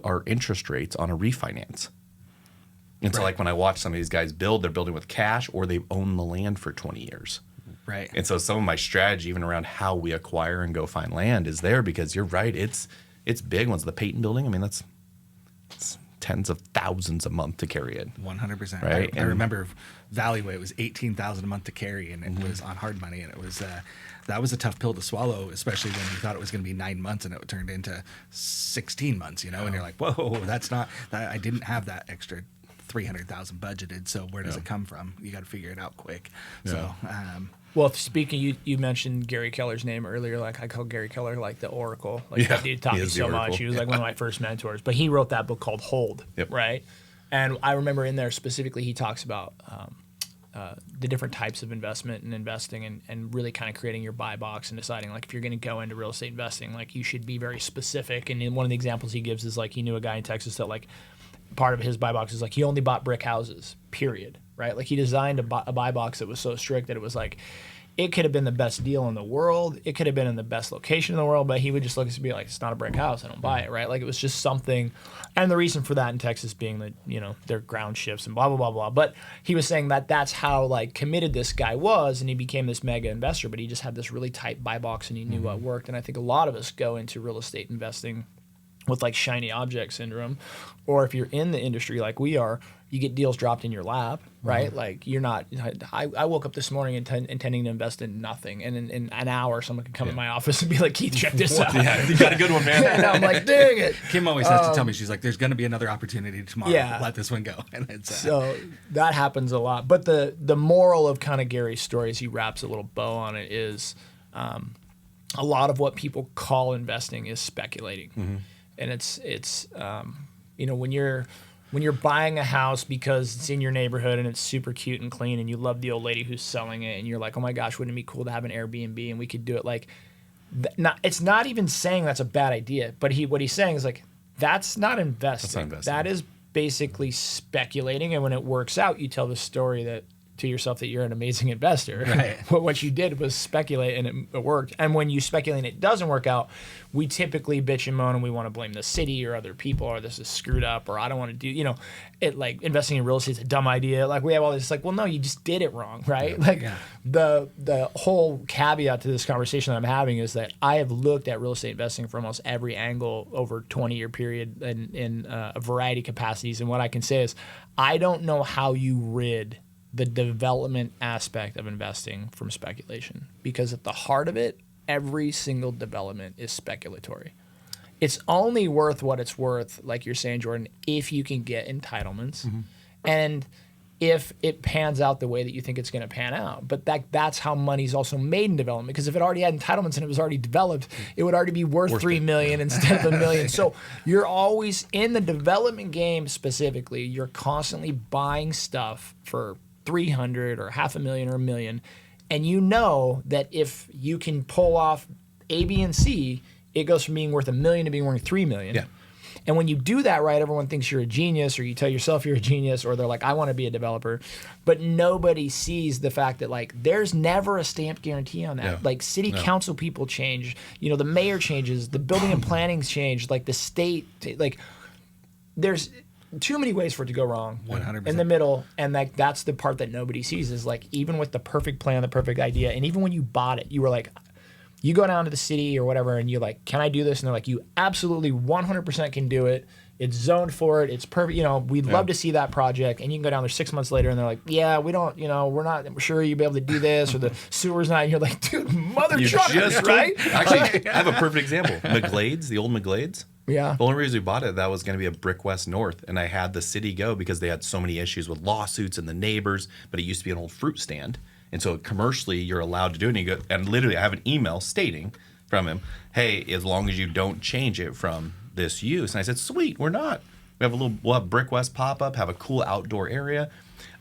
are interest rates on a refinance? And so like when I watch some of these guys build, they're building with cash or they've owned the land for 20 years. Right. And so some of my strategy, even around how we acquire and go find land, is there because you're right. It's big ones. The Peyton building, I mean, it's tens of thousands a month to carry it. 100%. Right. I remember Valleyway, it was $18,000 a month to carry, and it was on hard money, and it was that was a tough pill to swallow, especially when you thought it was going to be 9 months and it turned into 16 months, you know, and you're like, whoa, that's not, I didn't have that extra 300,000 budgeted. So where does it come from? You got to figure it out quick. Yeah. So, well, speaking, you mentioned Gary Keller's name earlier. Like I call Gary Keller like the Oracle. Like that dude taught me so much. He was like one of my first mentors. But he wrote that book called Hold, right? And I remember in there specifically he talks about the different types of investment and investing and really kind of creating your buy box and deciding like if you're going to go into real estate investing, like you should be very specific. And in one of the examples he gives is like he knew a guy in Texas that like part of his buy box is like he only bought brick houses, period, right? Like he designed a buy box that was so strict that it was like it could have been the best deal in the world. It could have been in the best location in the world, but he would just look at it and be like, it's not a brick house. I don't buy it, right? Like it was just something. And the reason for that in Texas being that, you know, their ground shifts and blah, blah, blah, blah. But he was saying that that's how like committed this guy was, and he became this mega investor, but he just had this really tight buy box and he knew what worked. And I think a lot of us go into real estate investing with like shiny object syndrome, or if you're in the industry like we are, you get deals dropped in your lap, right? Like you're not. I woke up this morning intending to invest in nothing, and in an hour, someone could come in my office and be like, "Keith, check this out." Yeah, you got a good one, man. And I'm like, "Dang it!" Kim always has to tell me, she's like, "There's going to be another opportunity tomorrow. Let this one go." And it's so that happens a lot. But the moral of kind of Gary's story, as he wraps a little bow on it, is a lot of what people call investing is speculating. And it's you know, when you're buying a house because it's in your neighborhood and it's super cute and clean and you love the old lady who's selling it and you're like, oh my gosh, wouldn't it be cool to have an Airbnb and we could do it, like it's not even saying that's a bad idea, but what he's saying is like that's not investing. That is basically speculating, and when it works out, you tell the story that to yourself that you're an amazing investor. Right. But what you did was speculate and it worked. And when you speculate and it doesn't work out, we typically bitch and moan and we want to blame the city or other people, or this is screwed up, or I don't want to do, you know, it like investing in real estate is a dumb idea. Like we have all this like, well, no, you just did it wrong, right? Like the whole caveat to this conversation that I'm having is that I have looked at real estate investing from almost every angle over a 20-year period in a variety of capacities. And what I can say is I don't know how you rid the development aspect of investing from speculation, because at the heart of it, every single development is speculatory. It's only worth what it's worth, like you're saying, Jordan, if you can get entitlements and if it pans out the way that you think it's going to pan out. But that's how money's also made in development, because if it already had entitlements and it was already developed, it would already be worth $3 million instead of $1 million. So you're always in the development game specifically. You're constantly buying stuff for $300,000 or $500,000 or $1 million, and you know that if you can pull off A, B, and C, it goes from being worth $1 million to being worth $3 million. Yeah. And when you do that right, everyone thinks you're a genius, or you tell yourself you're a genius, or they're like, I want to be a developer. But nobody sees the fact that like there's never a stamp guarantee on that. Yeah. Like city council people change, you know, the mayor changes, the building and planning change, like the state, like there's too many ways for it to go wrong 100%. in the middle. And like that's the part that nobody sees, is like even with the perfect plan, the perfect idea, and even when you bought it, you were like, you go down to the city or whatever and you're like, can I do this? And they're like, you absolutely 100% can do it. It's zoned for it. It's perfect. You know, we'd love to see that project. And you can go down there 6 months later and they're like, yeah, we don't, you know, we're not sure you'll be able to do this, or the sewer's not. And you're like, dude, mother truckers, right? Actually, I have a perfect example. McGlades, the old McGlades. Yeah. The only reason we bought it, that was going to be a Brick West North. And I had the city go because they had so many issues with lawsuits and the neighbors, but it used to be an old fruit stand. And so commercially, you're allowed to do it. And, you go, and literally, I have an email stating from him, hey, as long as you don't change it from this use. And I said, sweet, we're not. We'll have Brick West pop up, have a cool outdoor area.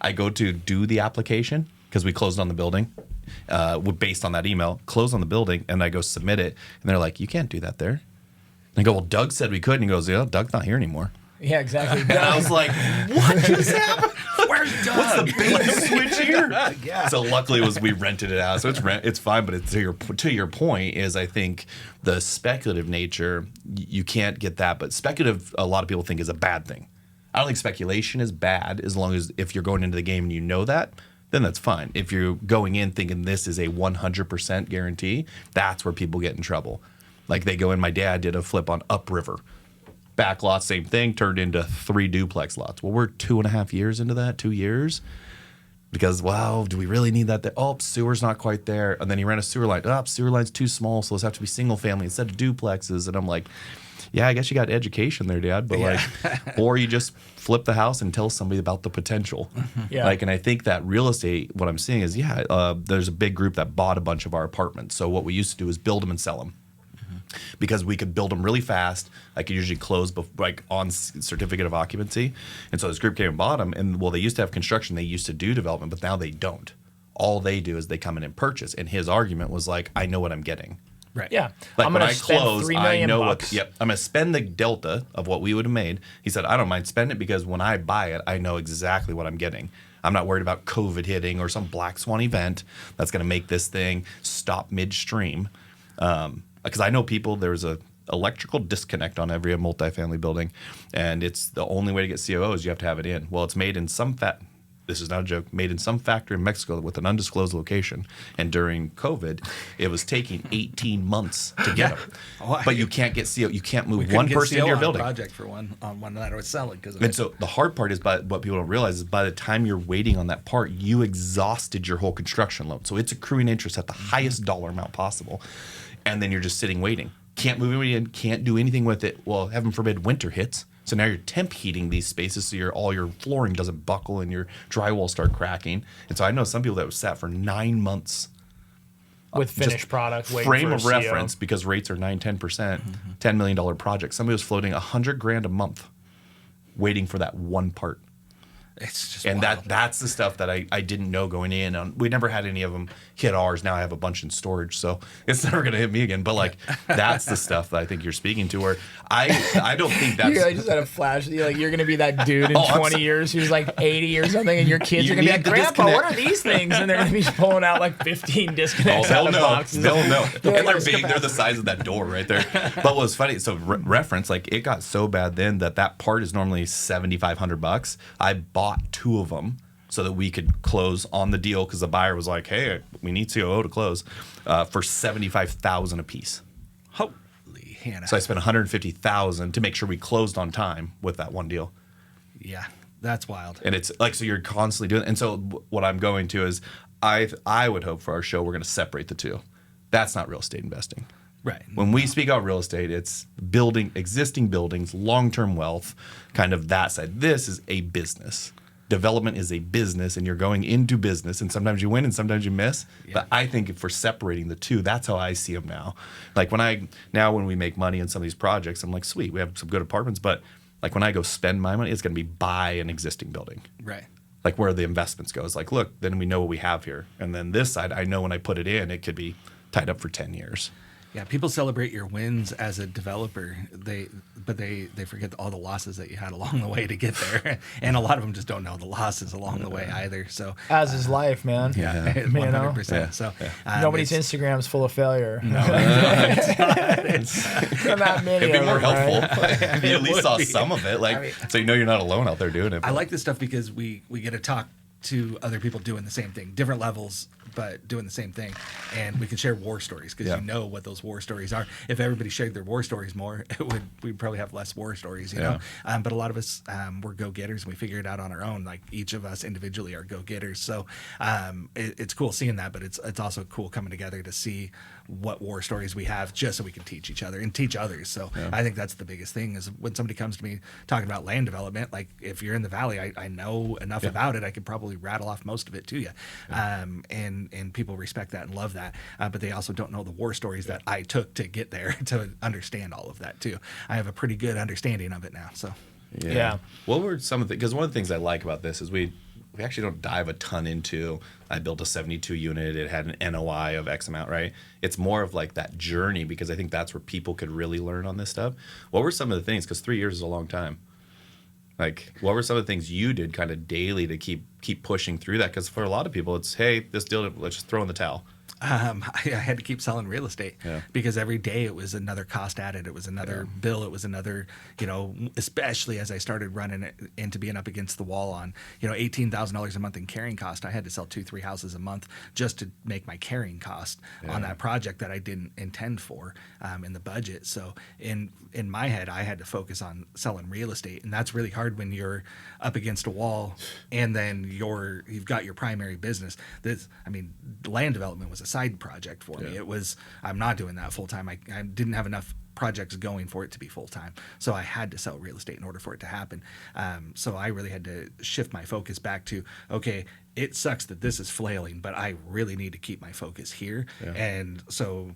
I go to do the application because we closed on the building based on that email, close on the building, and I go submit it. And they're like, you can't do that there. And I go, well, Doug said we could. And he goes, yeah, Doug's not here anymore. Yeah, exactly. And I was like, what just happened? Where's Doug? What's the bait switch here? Yeah. So luckily we rented it out. So it's fine, but it's to your point is, I think the speculative nature, you can't get that. But speculative, a lot of people think is a bad thing. I don't think speculation is bad as long as if you're going into the game and you know that, then that's fine. If you're going in thinking this is a 100% guarantee, that's where people get in trouble. Like they go in, my dad did a flip on upriver. Back lot, same thing, turned into 3 duplex lots. Well, we're 2.5 years into that, 2 years. Because, wow, do we really need that there? Oh, sewer's not quite there. And then he ran a sewer line. Oh, sewer line's too small, so let's have to be single family instead of duplexes. And I'm like, yeah, I guess you got education there, Dad. But like, or you just flip the house and tell somebody about the potential. Yeah. Like, and I think that real estate, what I'm seeing is, there's a big group that bought a bunch of our apartments. So what we used to do is build them and sell them. Because we could build them really fast. I could usually close like on certificate of occupancy. And so this group came and bought them. And well, they used to have construction. They used to do development, but now they don't. All they do is they come in and purchase. And his argument was like, I know what I'm getting. Right. Yeah. Like when I close, I know what. Yep. I'm going to spend the delta of what we would have made. He said, I don't mind spending it because when I buy it, I know exactly what I'm getting. I'm not worried about COVID hitting or some black swan event that's going to make this thing stop midstream. Because I know people, there's a electrical disconnect on every multifamily building, and it's the only way to get COO is you have to have it in. Well, it's made in this is not a joke, made in some factory in Mexico with an undisclosed location. And during COVID, it was taking 18 months to get them. But you can't get CO. You can't move one person into your building. Project for one that I was selling because. And so the hard part is, what people don't realize is by the time you're waiting on that part, you exhausted your whole construction loan. So it's accruing interest at the highest dollar amount possible. And then you're just sitting waiting. Can't move anybody in, can't do anything with it. Well, heaven forbid winter hits. So now you're temp heating these spaces so all your flooring doesn't buckle and your drywall start cracking. And so I know some people that was sat for 9 months. With finished product, waiting frame for of a reference, CO. because rates are 9-10%, $10 million project. Somebody was floating $100,000 a month waiting for that one part. It's just and wild. that's the stuff that I didn't know going in. We never had any of them hit ours. Now I have a bunch in storage, so it's never going to hit me again. But like that's the stuff that I think you're speaking to. Where I don't think that's. I just had a flash. You're going to be that dude in 20 years who's like 80 or something, and your kids are going to be like, Grandpa, what are these things? And they're going to be pulling out like 15 disconnects out of boxes. They'll know. And they're big. They're the size of that door right there. But what was funny? So reference, like it got so bad then that part is normally $7,500. I bought 2 of them so that we could close on the deal because the buyer was like, hey, we need COO to close for $75,000 a piece. Holy Hannah. So I spent $150,000 to make sure we closed on time with that one deal. Yeah, that's wild. And it's like, so you're constantly doing, and so what I'm going to is I would hope for our show we're going to separate the two. That's not real estate investing. Right. When we speak about real estate, it's building existing buildings, long-term wealth, kind of that side. This is a business. Development is a business, and you're going into business, and sometimes you win and sometimes you miss. Yeah. But I think if we're separating the two, that's how I see them now. Like when we make money in some of these projects, I'm like, sweet, we have some good apartments, but like when I go spend my money, it's going to be buy an existing building. Right. Like where the investments go. It's like, look, then we know what we have here. And then this side, I know when I put it in, it could be tied up for 10 years. Yeah, people celebrate your wins as a developer. They forget all the losses that you had along the way to get there, and a lot of them just don't know the losses along the way either. So as is life, man. Yeah, 100%. Yeah. So nobody's Instagram's full of failure. No, it's not many. It'd be more helpful right? if you at least saw some of it, so you know you're not alone out there doing it. I like this stuff because we get to talk to other people doing the same thing, different levels, but doing the same thing, and we can share war stories because you know what those war stories are. If everybody shared their war stories more, we'd probably have less war stories, you know. But a lot of us we're go-getters, and we figure it out on our own. Like each of us individually are go-getters, so it's cool seeing that. But it's also cool coming together to see what war stories we have, just so we can teach each other and teach others. So I think that's the biggest thing is when somebody comes to me talking about land development. Like if you're in the valley, I know enough about it. I could probably rattle off most of it to you, and people respect that and love that, but they also don't know the war stories that I took to get there to understand all of that too. I have a pretty good understanding of it now. So yeah. What were some of the, because one of the things I like about this is we actually don't dive a ton into, I built a 72 unit, it had an NOI of X amount, right? It's more of like that journey, because I think that's where people could really learn on this stuff. What were some of the things, because 3 years is a long time. Like, what were some of the things you did kind of daily to keep pushing through that? Because for a lot of people, it's, hey, this deal, let's just throw in the towel. I had to keep selling real estate because every day it was another cost added. It was another bill. It was another, especially as I started running it into being up against the wall on, $18,000 a month in carrying cost. I had to sell 2-3 houses a month just to make my carrying cost on that project that I didn't intend for in the budget. So in my head, I had to focus on selling real estate, and that's really hard when you're up against a wall and then you've got your primary business. Land development was a side project for me. I'm not doing that full time. I didn't have enough projects going for it to be full time, so I had to sell real estate in order for it to happen. So I really had to shift my focus back to, okay, it sucks that this is flailing, but I really need to keep my focus here. And so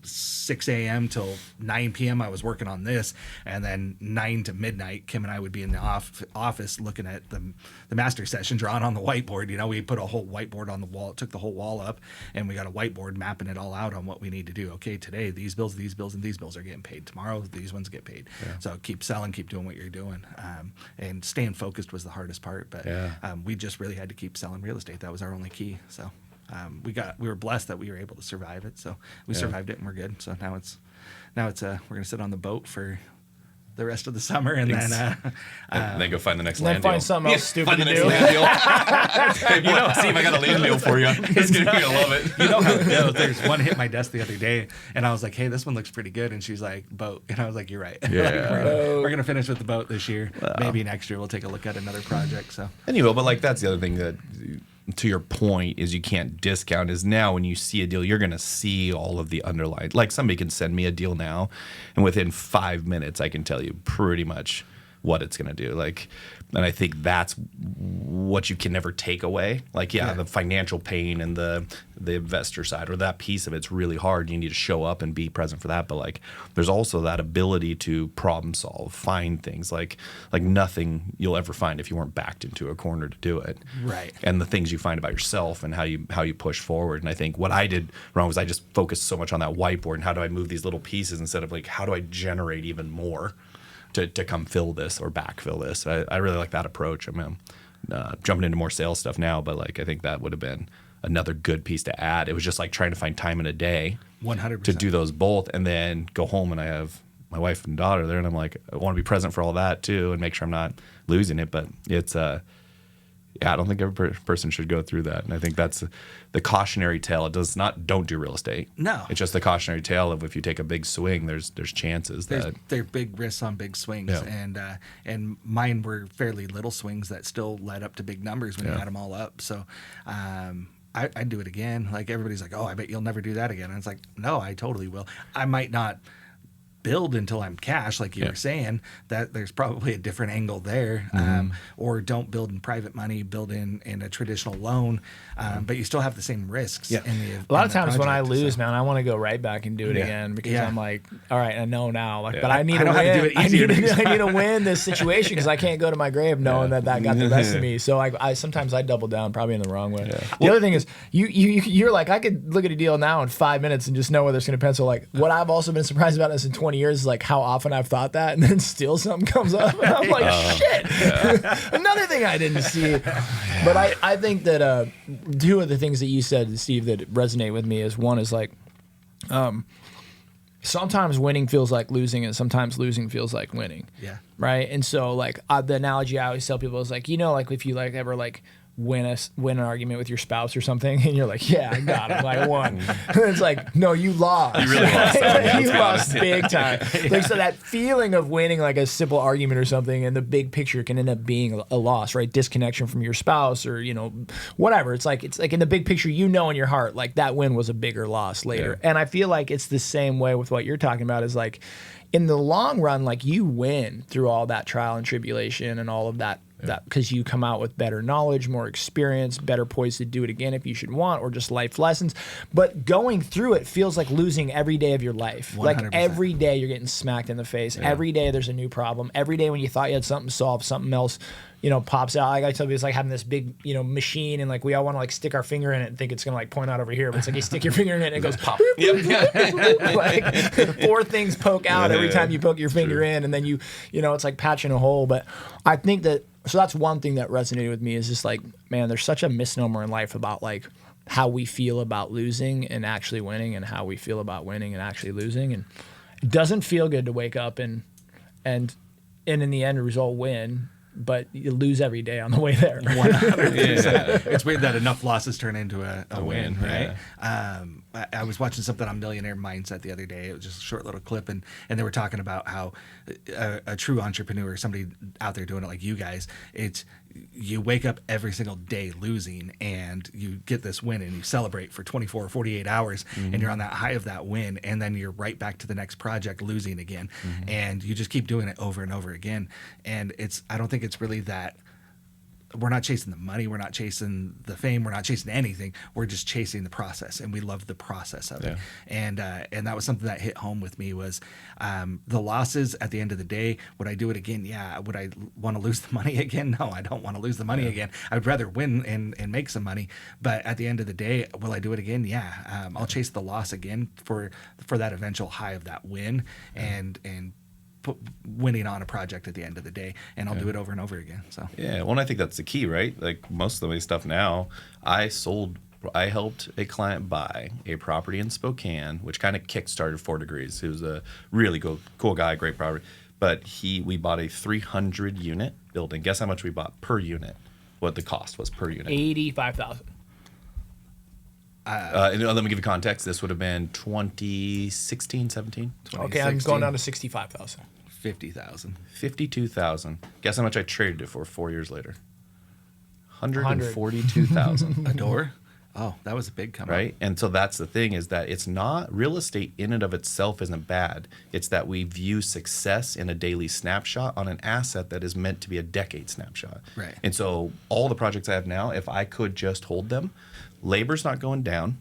6 a.m. till 9 p.m. I was working on this, and then 9 to midnight, Kim and I would be in the office looking at the master session, drawing on the whiteboard. We put a whole whiteboard on the wall, took the whole wall up, and we got a whiteboard mapping it all out on what we need to do. Okay, today these bills, and these bills are getting paid. Tomorrow these ones get paid. So keep selling, keep doing what you're doing, and staying focused was the hardest part. But we just really had to keep selling real estate. That was our only key. So. We were blessed that we were able to survive it. So we survived it, and we're good. So now it's we're gonna sit on the boat for the rest of the summer, and then go find the next land deal. Find something else stupid to do. Land deal. See if I got a land deal for you. You're gonna love it. There's one hit my desk the other day, and I was like, hey, this one looks pretty good, and she's like, boat, and I was like, you're right. We're gonna finish with the boat this year. Wow. Maybe next year we'll take a look at another project. So anyway, but that's the other thing that, to your point, is you can't discount is now when you see a deal, you're going to see all of the underlying. Like somebody can send me a deal now, and within 5 minutes, I can tell you pretty much what it's going to do. And I think that's what you can never take away. The financial pain and the investor side, or that piece of it's really hard. You need to show up and be present for that. But there's also that ability to problem solve, find things like nothing you'll ever find if you weren't backed into a corner to do it. Right. And the things you find about yourself and how you push forward. And I think what I did wrong was I just focused so much on that whiteboard and how do I move these little pieces instead of how do I generate even more to come fill this or backfill this. I really like that approach. I'm jumping into more sales stuff now, but I think that would have been another good piece to add. It was just trying to find time in a day 100% to do those both, and then go home and I have my wife and daughter there, and I'm I want to be present for all that too and make sure I'm not losing it. But it's I don't think every person should go through that. And I think that's the cautionary tale. It does not don't do real estate. No. It's just the cautionary tale of if you take a big swing, there's chances that there are big risks on big swings. Yeah. And mine were fairly little swings that still led up to big numbers when you add them all up. So I'd do it again. Everybody's like, oh, I bet you'll never do that again. And it's like, no, I totally will. I might not build until I'm cash, like you were saying. That there's probably a different angle there. Or don't build in private money, build in a traditional loan, but you still have the same risks. A lot of times when I lose, man, I want to go right back and do it again because I'm like, all right, I know now, but I need to win. How to do it easier. I need to win this situation because I can't go to my grave knowing that got the best of me. So I sometimes I double down, probably in the wrong way. The other thing is you're like, I could look at a deal now in 5 minutes and just know whether it's going to pencil. What I've also been surprised about is in 20 years is how often I've thought that, and then still something comes up, and I'm like, shit. Another thing I didn't see. But I think that two of the things that you said, Steve, that resonate with me is one is sometimes winning feels like losing, and sometimes losing feels like winning. Yeah. Right. And so the analogy I always tell people is if you ever win an argument with your spouse or something, and you're like, yeah, I got him, I won. And it's no, you lost. You really lost. You lost big time. So that feeling of winning a simple argument or something, and the big picture can end up being a loss, right? Disconnection from your spouse or whatever. It's in the big picture, in your heart, that win was a bigger loss later. Yeah. And I feel like it's the same way with what you're talking about. Is in the long run, you win through all that trial and tribulation and all of that. That because you come out with better knowledge, more experience, better poised to do it again if you should want, or just life lessons. But going through it feels like losing every day of your life. 100%. Every day you're getting smacked in the face. Yeah. Every day there's a new problem. Every day when you thought you had something solved, something else pops out. I tell you, it's like having this big, machine, and we all want to stick our finger in it and think it's gonna point out over here, but it's you stick your finger in it and it goes pop. Yep. 4 things poke out every time you poke your finger in, and then it's like patching a hole. But I think that. So that's one thing that resonated with me is just man, there's such a misnomer in life about how we feel about losing and actually winning, and how we feel about winning and actually losing. And it doesn't feel good to wake up and in the end result win, but you lose every day on the way there. 100%. It's weird that enough losses turn into a win, right? Yeah. I was watching something on Millionaire Mindset the other day. It was just a short little clip, and they were talking about how a true entrepreneur, somebody out there doing it like you guys, it's you wake up every single day losing, and you get this win, and you celebrate for 24 or 48 hours, and you're on that high of that win, and then you're right back to the next project losing again, and you just keep doing it over and over again. And I don't think it's really that. We're not chasing the money. We're not chasing the fame. We're not chasing anything. We're just chasing the process, and we love the process of it. And that was something that hit home with me was the losses at the end of the day. Would I do it again? Yeah. Would I want to lose the money again? No, I don't want to lose the money again. I would rather win and make some money. But at the end of the day, will I do it again? Yeah. I'll chase the loss again for that eventual high of that win and winning on a project at the end of the day, and I'll do it over and over again. So well, and I think that's the key, right? Like most of the stuff now, I helped a client buy a property in Spokane, which kind of kickstarted 4 Degrees. He was a really cool guy, great property, but we bought a 300 unit building. Guess how much we bought per unit? What the cost was per unit? $85,000. Let me give you context. This would have been 2016, 17. Okay, I'm going down to 65,000. 50,000. 52,000. Guess how much I traded it for 4 years later? 142,000. A door? Oh, that was a big come up. Right? And so that's the thing, is that it's not real estate in and of itself isn't bad. It's that we view success in a daily snapshot on an asset that is meant to be a decade snapshot. Right. And so all the projects I have now, if I could just hold them, labor's not going down,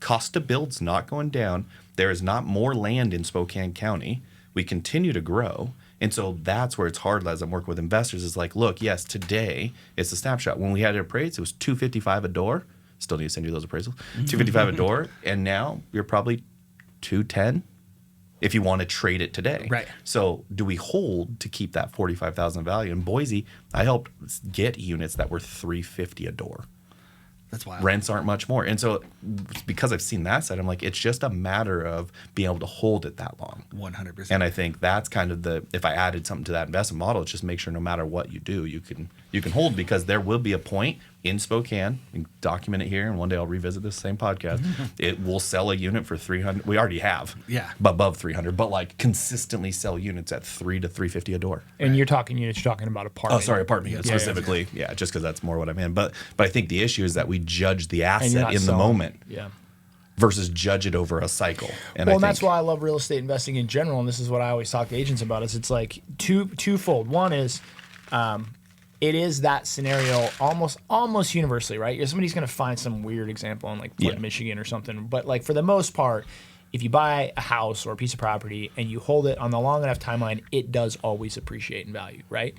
cost to build's not going down, there is not more land in Spokane County, we continue to grow. And so that's where it's hard as I'm working with investors, is like, look, yes, today it's a snapshot. When we had it appraised, it was $255 a door. Still need to send you those appraisals. $255 a door, and now you're probably $210 if you want to trade it today. Right. So do we hold to keep that $45,000 value? In Boise, I helped get units that were $350 a door. That's wild. Rents aren't much more. And so because I've seen that side, I'm like, it's just a matter of being able to hold it that long. 100%. And I think that's kind of if I added something to that investment model, it's just make sure no matter what you do, you can hold, because there will be a point in Spokane, we can document it here, and one day I'll revisit this same podcast. It will sell a unit for $300. We already have. Yeah. Above $300, but like consistently sell units at $300 to $350 a door. And you're talking units, you're talking about apartment. Oh, sorry, apartment units specifically. Yeah, just because that's more what I'm in. But I think the issue is that we judge the asset in the moment. Yeah. Versus judge it over a cycle. And and that's why I love real estate investing in general. And this is what I always talk to agents about, is it's like twofold. One is it is that scenario almost universally, right? Somebody's going to find some weird example in like Michigan or something. But like for the most part, if you buy a house or a piece of property and you hold it on the long enough timeline, it does always appreciate in value, right?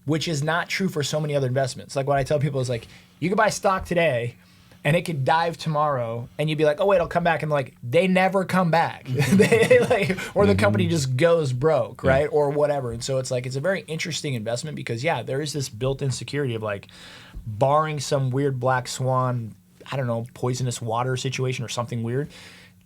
Which is not true for so many other investments. Like what I tell people is like, you can buy stock today and it could dive tomorrow, and you'd be like, oh, wait, it'll come back. And like, they never come back. Or the company just goes broke, right? Or whatever. And so it's like, it's a very interesting investment because, there is this built-in security of like, barring some weird black swan, I don't know, poisonous water situation or something weird.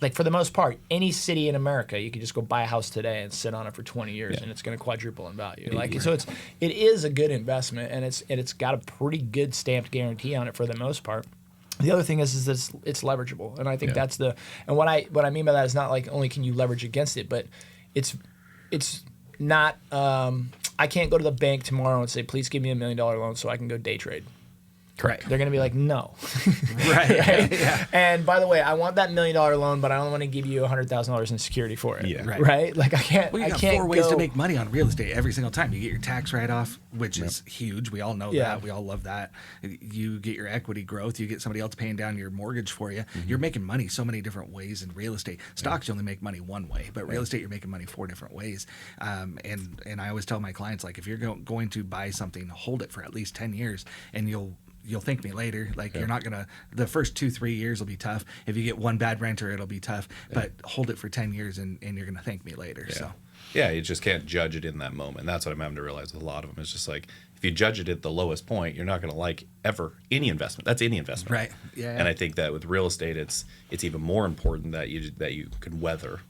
Like for the most part, any city in America, you can just go buy a house today and sit on it for 20 years, and it's going to quadruple in value. Like so, it is a good investment, and it's got a pretty good stamped guarantee on it for the most part. The other thing is that it's leverageable, and I think that's and what I mean by that is not like only can you leverage against it, but it's not. I can't go to the bank tomorrow and say, please give me $1 million loan so I can go day trade. Correct. They're going to be like, no. Right. Yeah. And by the way, I want that $1 million loan, but I only want to give you $100,000 in security for it. Yeah. Right. Like I can't. Well, you got 4 ways to make money on real estate every single time. You get your tax write-off, which is huge. We all know that. We all love that. You get your equity growth. You get somebody else paying down your mortgage for you. You're making money so many different ways in real estate. Stocks, you only make money one way, but real estate, you're making money 4 different ways. And I always tell my clients, like, if you're going to buy something, hold it for at least 10 years, and you'll thank me later. Like you're not gonna. The first 2-3 years will be tough. If you get one bad renter, it'll be tough. But hold it for 10 years, and you're gonna thank me later. So you just can't judge it in that moment. That's what I'm having to realize with a lot of them. It's just like if you judge it at the lowest point, you're not going to like ever any investment. That's any investment. Right. Yeah. And I think that with real estate, it's even more important that you can weather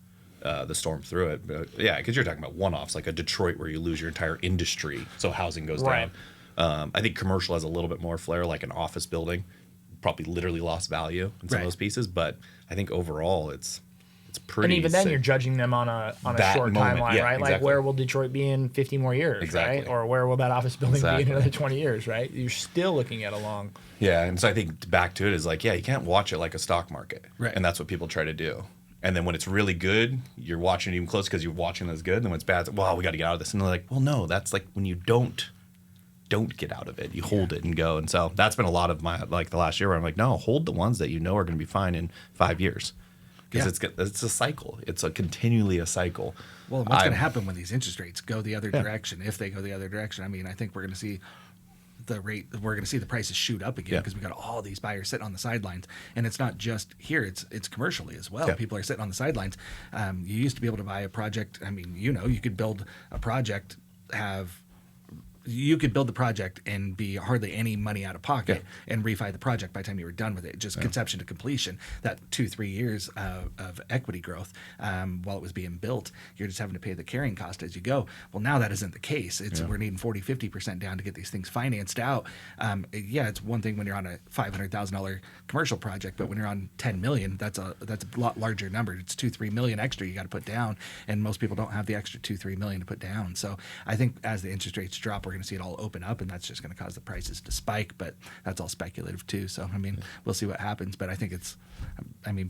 the storm through it. But yeah, because you're talking about one-offs, like a Detroit where you lose your entire industry, so housing goes down. I think commercial has a little bit more flair, like an office building, probably literally lost value in some of those pieces. But I think overall, it's pretty. And even then, you're judging them on a short timeline, right? Exactly. Like, where will Detroit be in 50 more years, right? Or where will that office building be in another 20 years, right? You're still looking at a long. Yeah, and so I think back to it is like, yeah, you can't watch it like a stock market, right? And that's what people try to do. And then when it's really good, you're watching it even close because you're watching that's good. And then when it's bad, it's like, well, we got to get out of this. And they're like, well, no, that's like when you don't get out of it. You hold it and go. And so that's been a lot of my, like the last year where I'm like, no, hold the ones that you know are going to be fine in 5 years. Because it's a cycle. It's continually a cycle. Well, what's going to happen when these interest rates go the other direction? If they go the other direction, I mean, I think we're going to see the prices shoot up again because we got all these buyers sitting on the sidelines, and it's not just here; it's commercially as well. People are sitting on the sidelines. You used to be able to buy a project. I mean, you could build a project, you could build the project and be hardly any money out of pocket and refi the project by the time you were done with it. Just conception to completion, that 2-3 years of equity growth while it was being built, you're just having to pay the carrying cost as you go. Well, now that isn't the case. We're needing 40-50% down to get these things financed out. It's one thing when you're on a $500,000 commercial project, but when you're on $10 million, that's a lot larger number. It's $2-3 million extra you got to put down, and most people don't have the extra $2-3 million to put down. So I think as the interest rates drop, we're going to see it all open up, and that's just going to cause the prices to spike. But that's all speculative too. So I mean, we'll see what happens. But I think it's,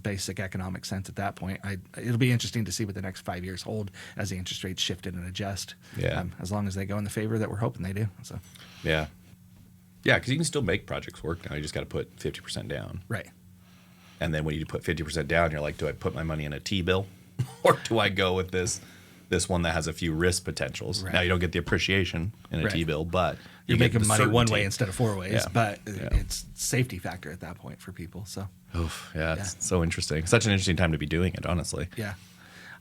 basic economic sense at that point. It'll be interesting to see what the next 5 years hold as the interest rates shift and adjust. Yeah. As long as they go in the favor that we're hoping they do. So. Yeah. Yeah, because you can still make projects work now. You just got to put 50% down. Right. And then when you put 50% down, you're like, do I put my money in a T-bill, or do I go with this one that has a few risk potentials? Right. Now you don't get the appreciation in a T-bill, but you're making money one way instead of 4 ways. Yeah. But it's safety factor at that point for people. So. Oof, it's so interesting. Such an interesting time to be doing it, honestly. Yeah.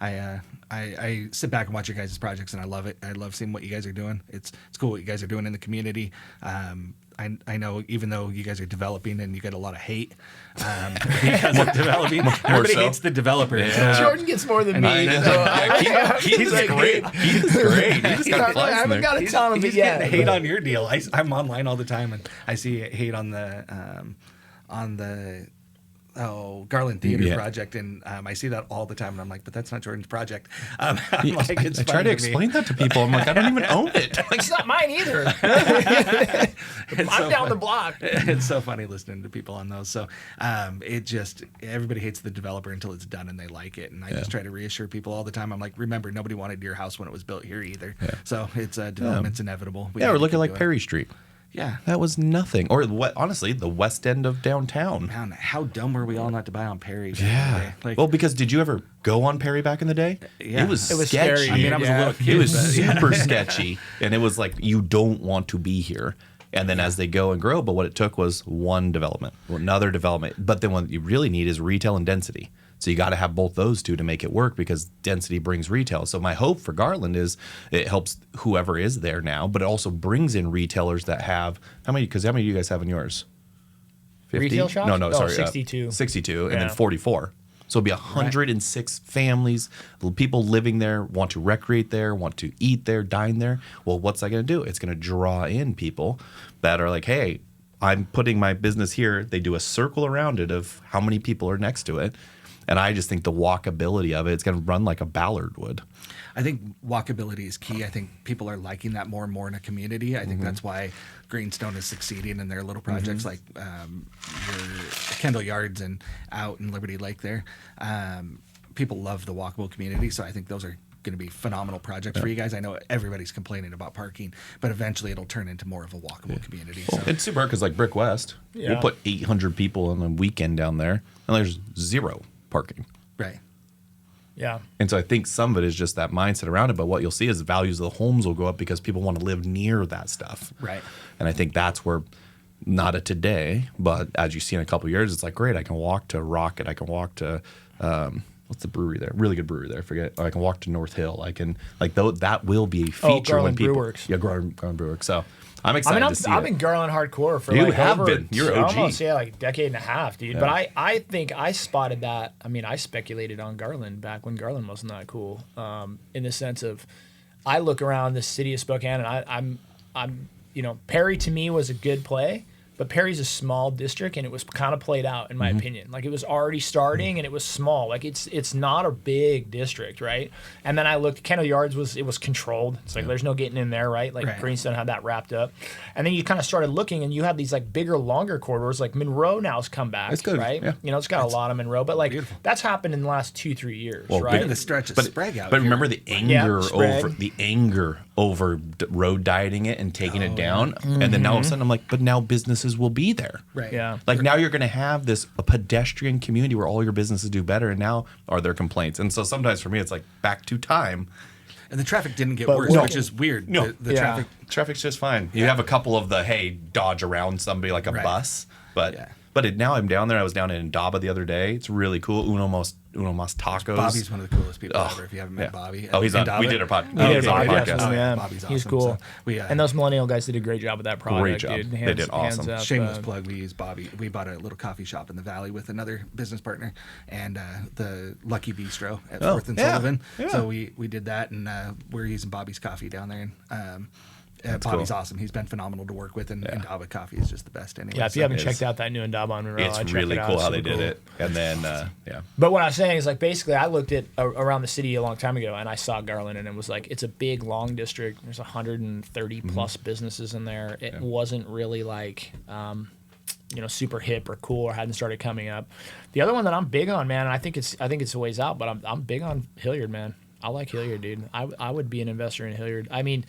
I sit back and watch your guys' projects, and I love it. I love seeing what you guys are doing. It's cool what you guys are doing in the community. I know even though you guys are developing and you get a lot of hate because of developing, everybody hates the developer. Yeah. Jordan gets more than me. He's great. He's great. He just got I haven't got to tell him he's yet. Getting hate on your deal. I'm online all the time, and I see hate on the Garland Theater project, and I see that all the time, and I'm like, but that's not Jordan's project. I try to explain that to people. I'm like, I don't even own it. It's not mine either. I'm down the block. It's so funny listening to people on those. So everybody hates the developer until it's done and they like it, and I just try to reassure people all the time. I'm like, remember, nobody wanted your house when it was built here either. Yeah. So it's development's inevitable. We're looking like Perry Street. Yeah. That was nothing. Or honestly, the west end of downtown. Man, how dumb were we all not to buy on Perry? Yeah. Well, because did you ever go on Perry back in the day? Yeah. It was sketchy. Scary. I mean, I was a little kid. It was super sketchy. And it was like, you don't want to be here. And then as they go and grow, but what it took was one development, another development. But then what you really need is retail and density. So you got to have both those two to make it work, because density brings retail. So my hope for Garland is it helps whoever is there now, but it also brings in retailers that have how many do you guys have in yours? 50? Retail shops? No, sorry. 62. 62 and then 44. So it'll be 106 families, people living there, want to recreate there, want to eat there, dine there. Well, what's that going to do? It's going to draw in people that are like, hey, I'm putting my business here. They do a circle around it of how many people are next to it. And I just think the walkability of it's going to run like a Ballard would. I think walkability is key. I think people are liking that more and more in a community. I think that's why Greenstone is succeeding in their little projects like your Kendall Yards and out in Liberty Lake there. People love the walkable community, so I think those are going to be phenomenal projects for you guys. I know everybody's complaining about parking, but eventually it'll turn into more of a walkable community. So. It's super because like Brick West, we'll put 800 people on a weekend down there, and there's zero parking. Right. Yeah. And so I think some of it is just that mindset around it. But what you'll see is the values of the homes will go up because people want to live near that stuff. Right. And I think that's where, not a today, but as you see in a couple of years, it's like, great, I can walk to Rocket. I can walk to, what's the brewery there? Really good brewery there. I can walk to North Hill. I can, that will be a feature Garland when people. Brewworks. Yeah, Garland Brewworks. So I'm excited to see I've it. been Garland hardcore for You like have over been. You're OG. almost like a decade and a half, dude. Yeah. But I think I spotted that. I mean, I speculated on Garland back when Garland wasn't that cool. In the sense of, I look around the city of Spokane and I'm Perry to me was a good play. But Perry's a small district, and it was kind of played out, in my opinion. Like, it was already starting, and it was small. Like, it's not a big district, right? And then I looked, Kendall Yards was controlled. It's like there's no getting in there, right? Like, Greenstone had that wrapped up. And then you kind of started looking, and you have these, like, bigger, longer corridors. Like, Monroe now's come back, It's good, right? yeah. It's got a lot of Monroe. But, like, beautiful. that's happened in the last 2-3 years, Well, right? Look at the stretch of Sprague out But here. remember the anger Sprague. over road dieting it and taking it down, and then all of a sudden I'm like, but now businesses will be there. Right. Yeah. Like now you're going to have a pedestrian community where all your businesses do better, and now are there complaints? And so sometimes for me it's like back to time. And the traffic didn't get But worse, no. which is weird. No. The Yeah. Traffic's just fine. You have a couple of the dodge around somebody like a bus, but Yeah. now I'm down there. I was down in Indaba the other day. It's really cool. Uno Mas Tacos. Bobby's one of the coolest people ever. If you haven't met yeah. Bobby, Oh, he's on. Indaba. We did our We podcast. did He's a on our podcast podcast. with him, yeah. Bobby's He's awesome. cool. So and those millennial guys did a great job with that product. Great job. Dude. They did awesome. Up, shameless plug. We use Bobby. We bought a little coffee shop in the valley with another business partner, and the Lucky Bistro at 4th and yeah. Sullivan. Yeah. So we did that, and we're using Bobby's coffee down there. And Bobby's cool. awesome. He's been phenomenal to work with, and Indaba coffee is just the best anyway. Yeah, if you haven't checked out that new Indaba on Monroe, It's I'd check really it out. cool how Super they did cool. it. And then, yeah. But what I was saying is, like, basically, I looked at around the city a long time ago, and I saw Garland, and it was like, it's a big, long district. There's 130 plus businesses in there. It wasn't really like, super hip or cool or hadn't started coming up. The other one that I'm big on, man, and I think it's a ways out, but I'm big on Hilliard, man. I like Hilliard, dude. I would be an investor in Hilliard. I mean,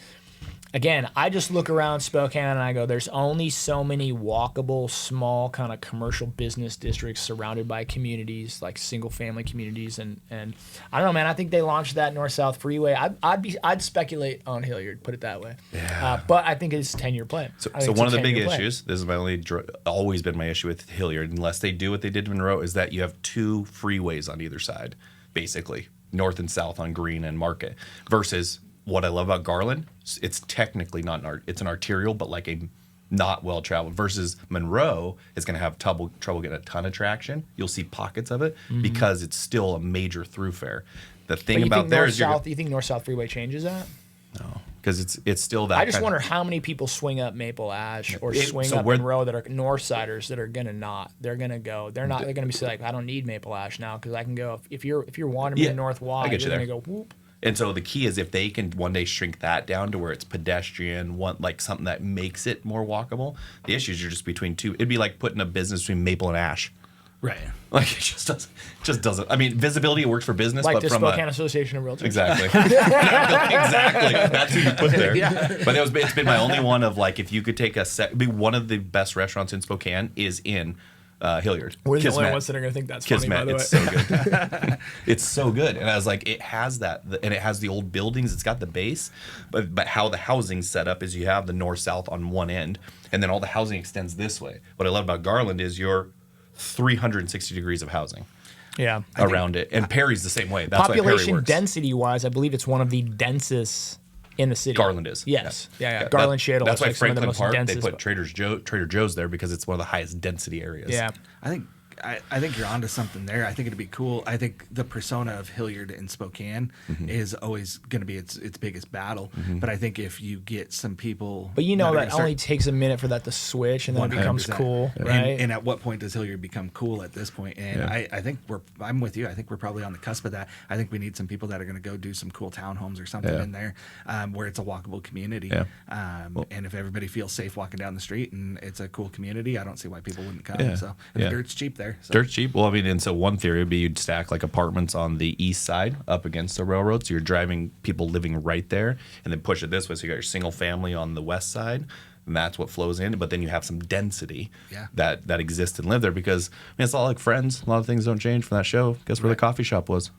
again, I just look around Spokane and I go, there's only so many walkable, small kind of commercial business districts surrounded by communities, like single family communities. And I don't know, man, I think they launched that north-south freeway. I'd speculate on Hilliard, put it that way. Yeah. But I think it's a 10-year play. So one of the big issues, this is my always been my issue with Hilliard, unless they do what they did in Monroe, is that you have two freeways on either side, basically, north and south on Green and Market, versus what I love about Garland, it's technically not it's an arterial, but like a not well traveled. Versus Monroe is going to have trouble getting a ton of traction. You'll see pockets of it because it's still a major thoroughfare. The thing about there is, you think north-south freeway changes that? no, because it's still that. I just wonder how many people swing up Maple Ash or swing up Monroe that are north-siders that are gonna not. They're gonna go. They're not. They're gonna be like, I don't need Maple Ash now because I can go. If you're wandering in North Y, you're gonna go whoop. And so the key is if they can one day shrink that down to where it's pedestrian, like something that makes it more walkable. The issues are just between two. It'd be like putting a business between Maple and Ash. Right. Like it just doesn't. I mean, visibility works for business, Like but the from Spokane Association of Realtors. exactly, exactly. That's who you put there. Yeah. But it's been my only one of like if you could take be one of the best restaurants in Spokane is in Hilliard. We're the only Kismet. ones that are gonna think that's Kismet. funny. By the It's way, so good. It's so good, and I was like, it has that, and it has the old buildings. It's got the base, but how the housing's set up is you have the north south on one end, and then all the housing extends this way. What I love about Garland is you're 360 degrees of housing. yeah. Around it, and Perry's the same way. That's why Perry Population works. density wise, I believe it's one of the densest in the city. Garland is. Yes. Yeah. Garland Shadle. That's is why like some of the Franklin most Park they densest. put Trader Joe's there because it's one of the highest density areas. Yeah. I think you're onto something there. I think it'd be cool. I think the persona of Hilliard and Spokane is always going to be its biggest battle. But I think if you get some people, But you know are that gonna only takes a minute for that to switch, and then it becomes 100%. cool, And- right? And at what point does Hilliard become cool at this point? And Yeah. I think I'm with you. I think we're probably on the cusp of that. I think we need some people that are going to go do some cool townhomes or something in there where it's a walkable community. Yeah. And if everybody feels safe walking down the street and it's a cool community, I don't see why people wouldn't come. Yeah. So and Yeah. the dirt's cheap there. So. Dirt's cheap. Well, I mean, and so one theory would be you'd stack like apartments on the east side up against the railroad, so you're driving people living right there, and then push it this way, so you got your single family on the west side, and that's what flows in. But then you have some density that exists and live there because I mean, it's all like Friends. A lot of things don't change from that show. Guess where the coffee shop was?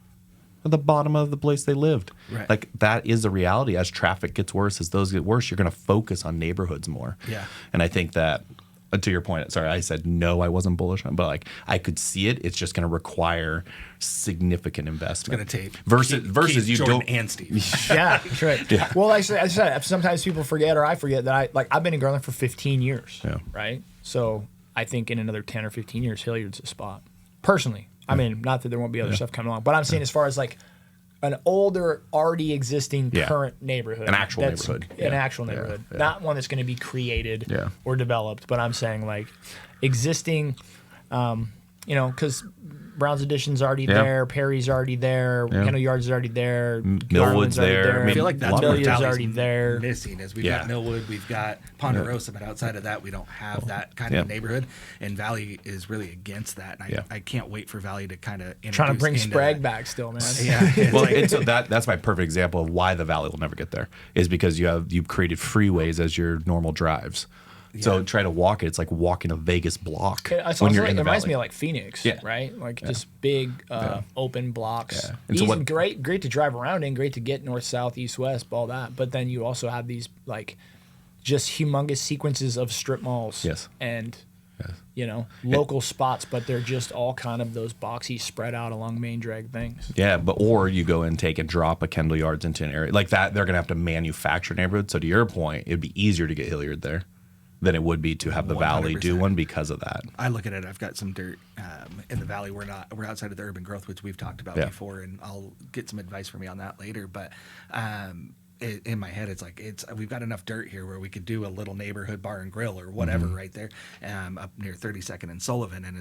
At the bottom of the place they lived. Right. Like that is the reality. As traffic gets worse, as those get worse, you're going to focus on neighborhoods more. Yeah. And I think that to your point, sorry, I said no, I wasn't bullish on, but like I could see it. It's just going to require significant investment. It's going to take versus you Jordan don't. and Steve. Yeah, that's right. Yeah. Well, I said, sometimes people forget, or I forget that I've been in Garland for 15 years. Yeah. Right. So I think in another 10 or 15 years, Hilliard's a spot. Personally, I mean, not that there won't be other stuff coming along, but I'm saying as far as like an older, already existing current neighborhood. An actual neighborhood. An actual neighborhood. Yeah. Not one that's going to be created or developed, but I'm saying like existing, because Brown's Addition's already there, Perry's already there, Kendall Yards is already there, Millwood's there. I feel like that's Amelia's what already there. missing is we've got Millwood, we've got Ponderosa, but outside of that, we don't have that kind of neighborhood. And Valley is really against that. And I can't wait for Valley to kind of trying to bring Sprague back still, man. Well, so that's my perfect example of why the Valley will never get there is because you've created freeways as your normal drives. So try to walk it. It's like walking a Vegas block. It reminds me of like Phoenix, right? Like just big open blocks. Yeah. And so great to drive around in, great to get north, south, east, west, all that. But then you also have these like just humongous sequences of strip malls and local spots, but they're just all kind of those boxy spread out along main drag things. Yeah, or you go and take and drop a Kendall Yards into an area like that. They're going to have to manufacture neighborhoods. So to your point, it'd be easier to get Hilliard there than it would be to have the 100%. Valley do one because of that. I look at it. I've got some dirt in the Valley. We're outside of the urban growth, which we've talked about before, and I'll get some advice from me on that later. But in my head, it's like we've got enough dirt here where we could do a little neighborhood bar and grill or whatever right there up near 32nd and Sullivan, and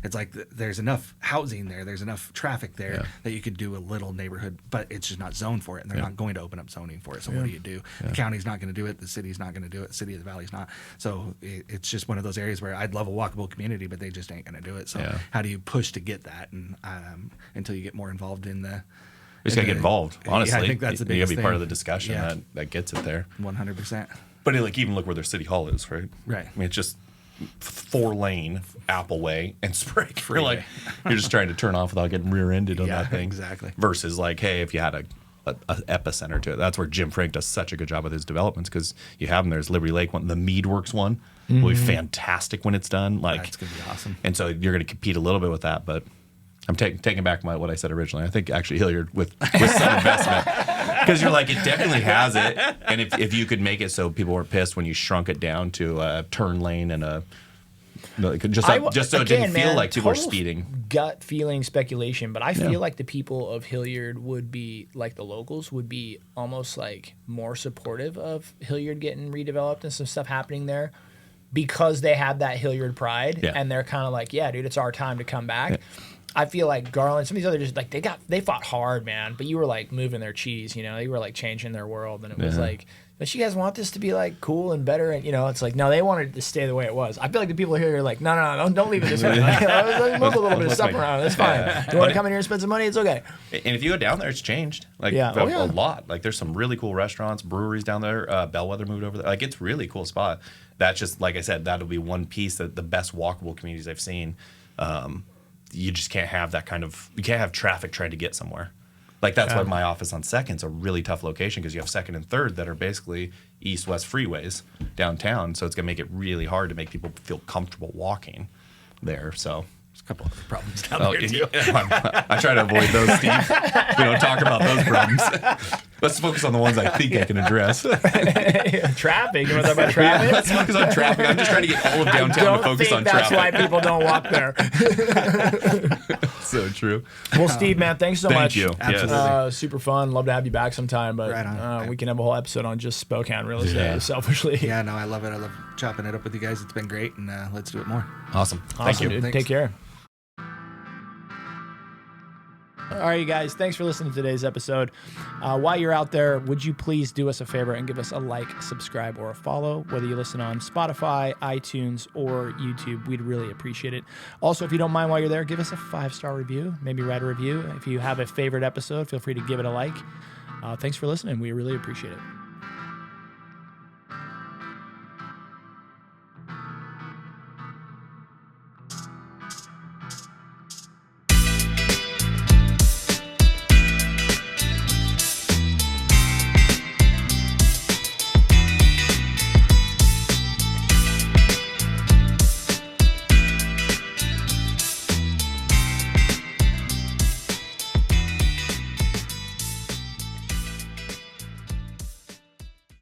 it's like there's enough housing there, there's enough traffic there that you could do a little neighborhood, but it's just not zoned for it, and they're not going to open up zoning for it. So what do you do? The county's not going to do it, the city's not going to do it, the city of the Valley's not. So it's just one of those areas where I'd love a walkable community, but they just ain't going to do it. So how do you push to get that, and until you get more involved in the you just got to get involved, honestly. I think that's the biggest thing. You got to be part of the discussion that gets it there. 100%. But even look where their city hall is, right? Right. I mean, it's just 4-lane Appleway and Sprague. You're just trying to turn off without getting rear-ended on that thing. Exactly. Versus like, hey, if you had a epicenter to it. That's where Jim Frank does such a good job with his developments because you have them. There's Liberty Lake one, the Meadworks one will be fantastic when it's done. Like that's gonna be awesome. And so you're going to compete a little bit with that, but I'm taking back what I said originally. I think actually Hilliard with some investment because you're like it definitely has it, and if you could make it so people weren't pissed when you shrunk it down to a turn lane and just so it didn't feel like people were speeding. Gut feeling speculation, but I feel like the people of Hilliard would be like the locals would be almost like more supportive of Hilliard getting redeveloped and some stuff happening there because they have that Hilliard pride and they're kind of like, yeah, dude, it's our time to come back. Yeah. I feel like Garland, some of these other just like they fought hard, man. But you were like moving their cheese, you were like changing their world, and it was like, don't you guys want this to be like cool and better? And it's like no, they wanted it to stay the way it was. I feel like the people here are like, no, don't leave it this way. Like, let's move a little bit of stuff around. That's fine. You want to come in here and spend some money? It's okay. And if you go down there, it's changed a lot. Like there's some really cool restaurants, breweries down there. Bellwether moved over there. Like it's a really cool spot. That's just like I said, that'll be one piece that the best walkable communities I've seen. You just can't have that you can't have traffic trying to get somewhere. Like that's why my office on 2nd's a really tough location because you have 2nd and 3rd that are basically east-west freeways downtown. So it's going to make it really hard to make people feel comfortable walking there. So there's a couple other problems down there too. I try to avoid those, Steve. We don't talk about those problems. Let's focus on the ones I think I can address. Traffic. You want to talk about traffic? Let's focus on traffic. I'm just trying to get all of downtown to focus on traffic. That's why people don't walk there. So true. Well, Steve, man, thanks so much. Thank you. Absolutely. Super fun. Love to have you back sometime. But we can have a whole episode on just Spokane real estate, selfishly. Yeah, no, I love it. I love chopping it up with you guys. It's been great, and let's do it more. Awesome. Thank you. Dude. Take care. All right, you guys, thanks for listening to today's episode. While you're out there, would you please do us a favor and give us a like, subscribe, or a follow, whether you listen on Spotify, iTunes, or YouTube. We'd really appreciate it. Also, if you don't mind while you're there, give us a 5-star review. Maybe write a review. If you have a favorite episode, feel free to give it a like. Thanks for listening. We really appreciate it.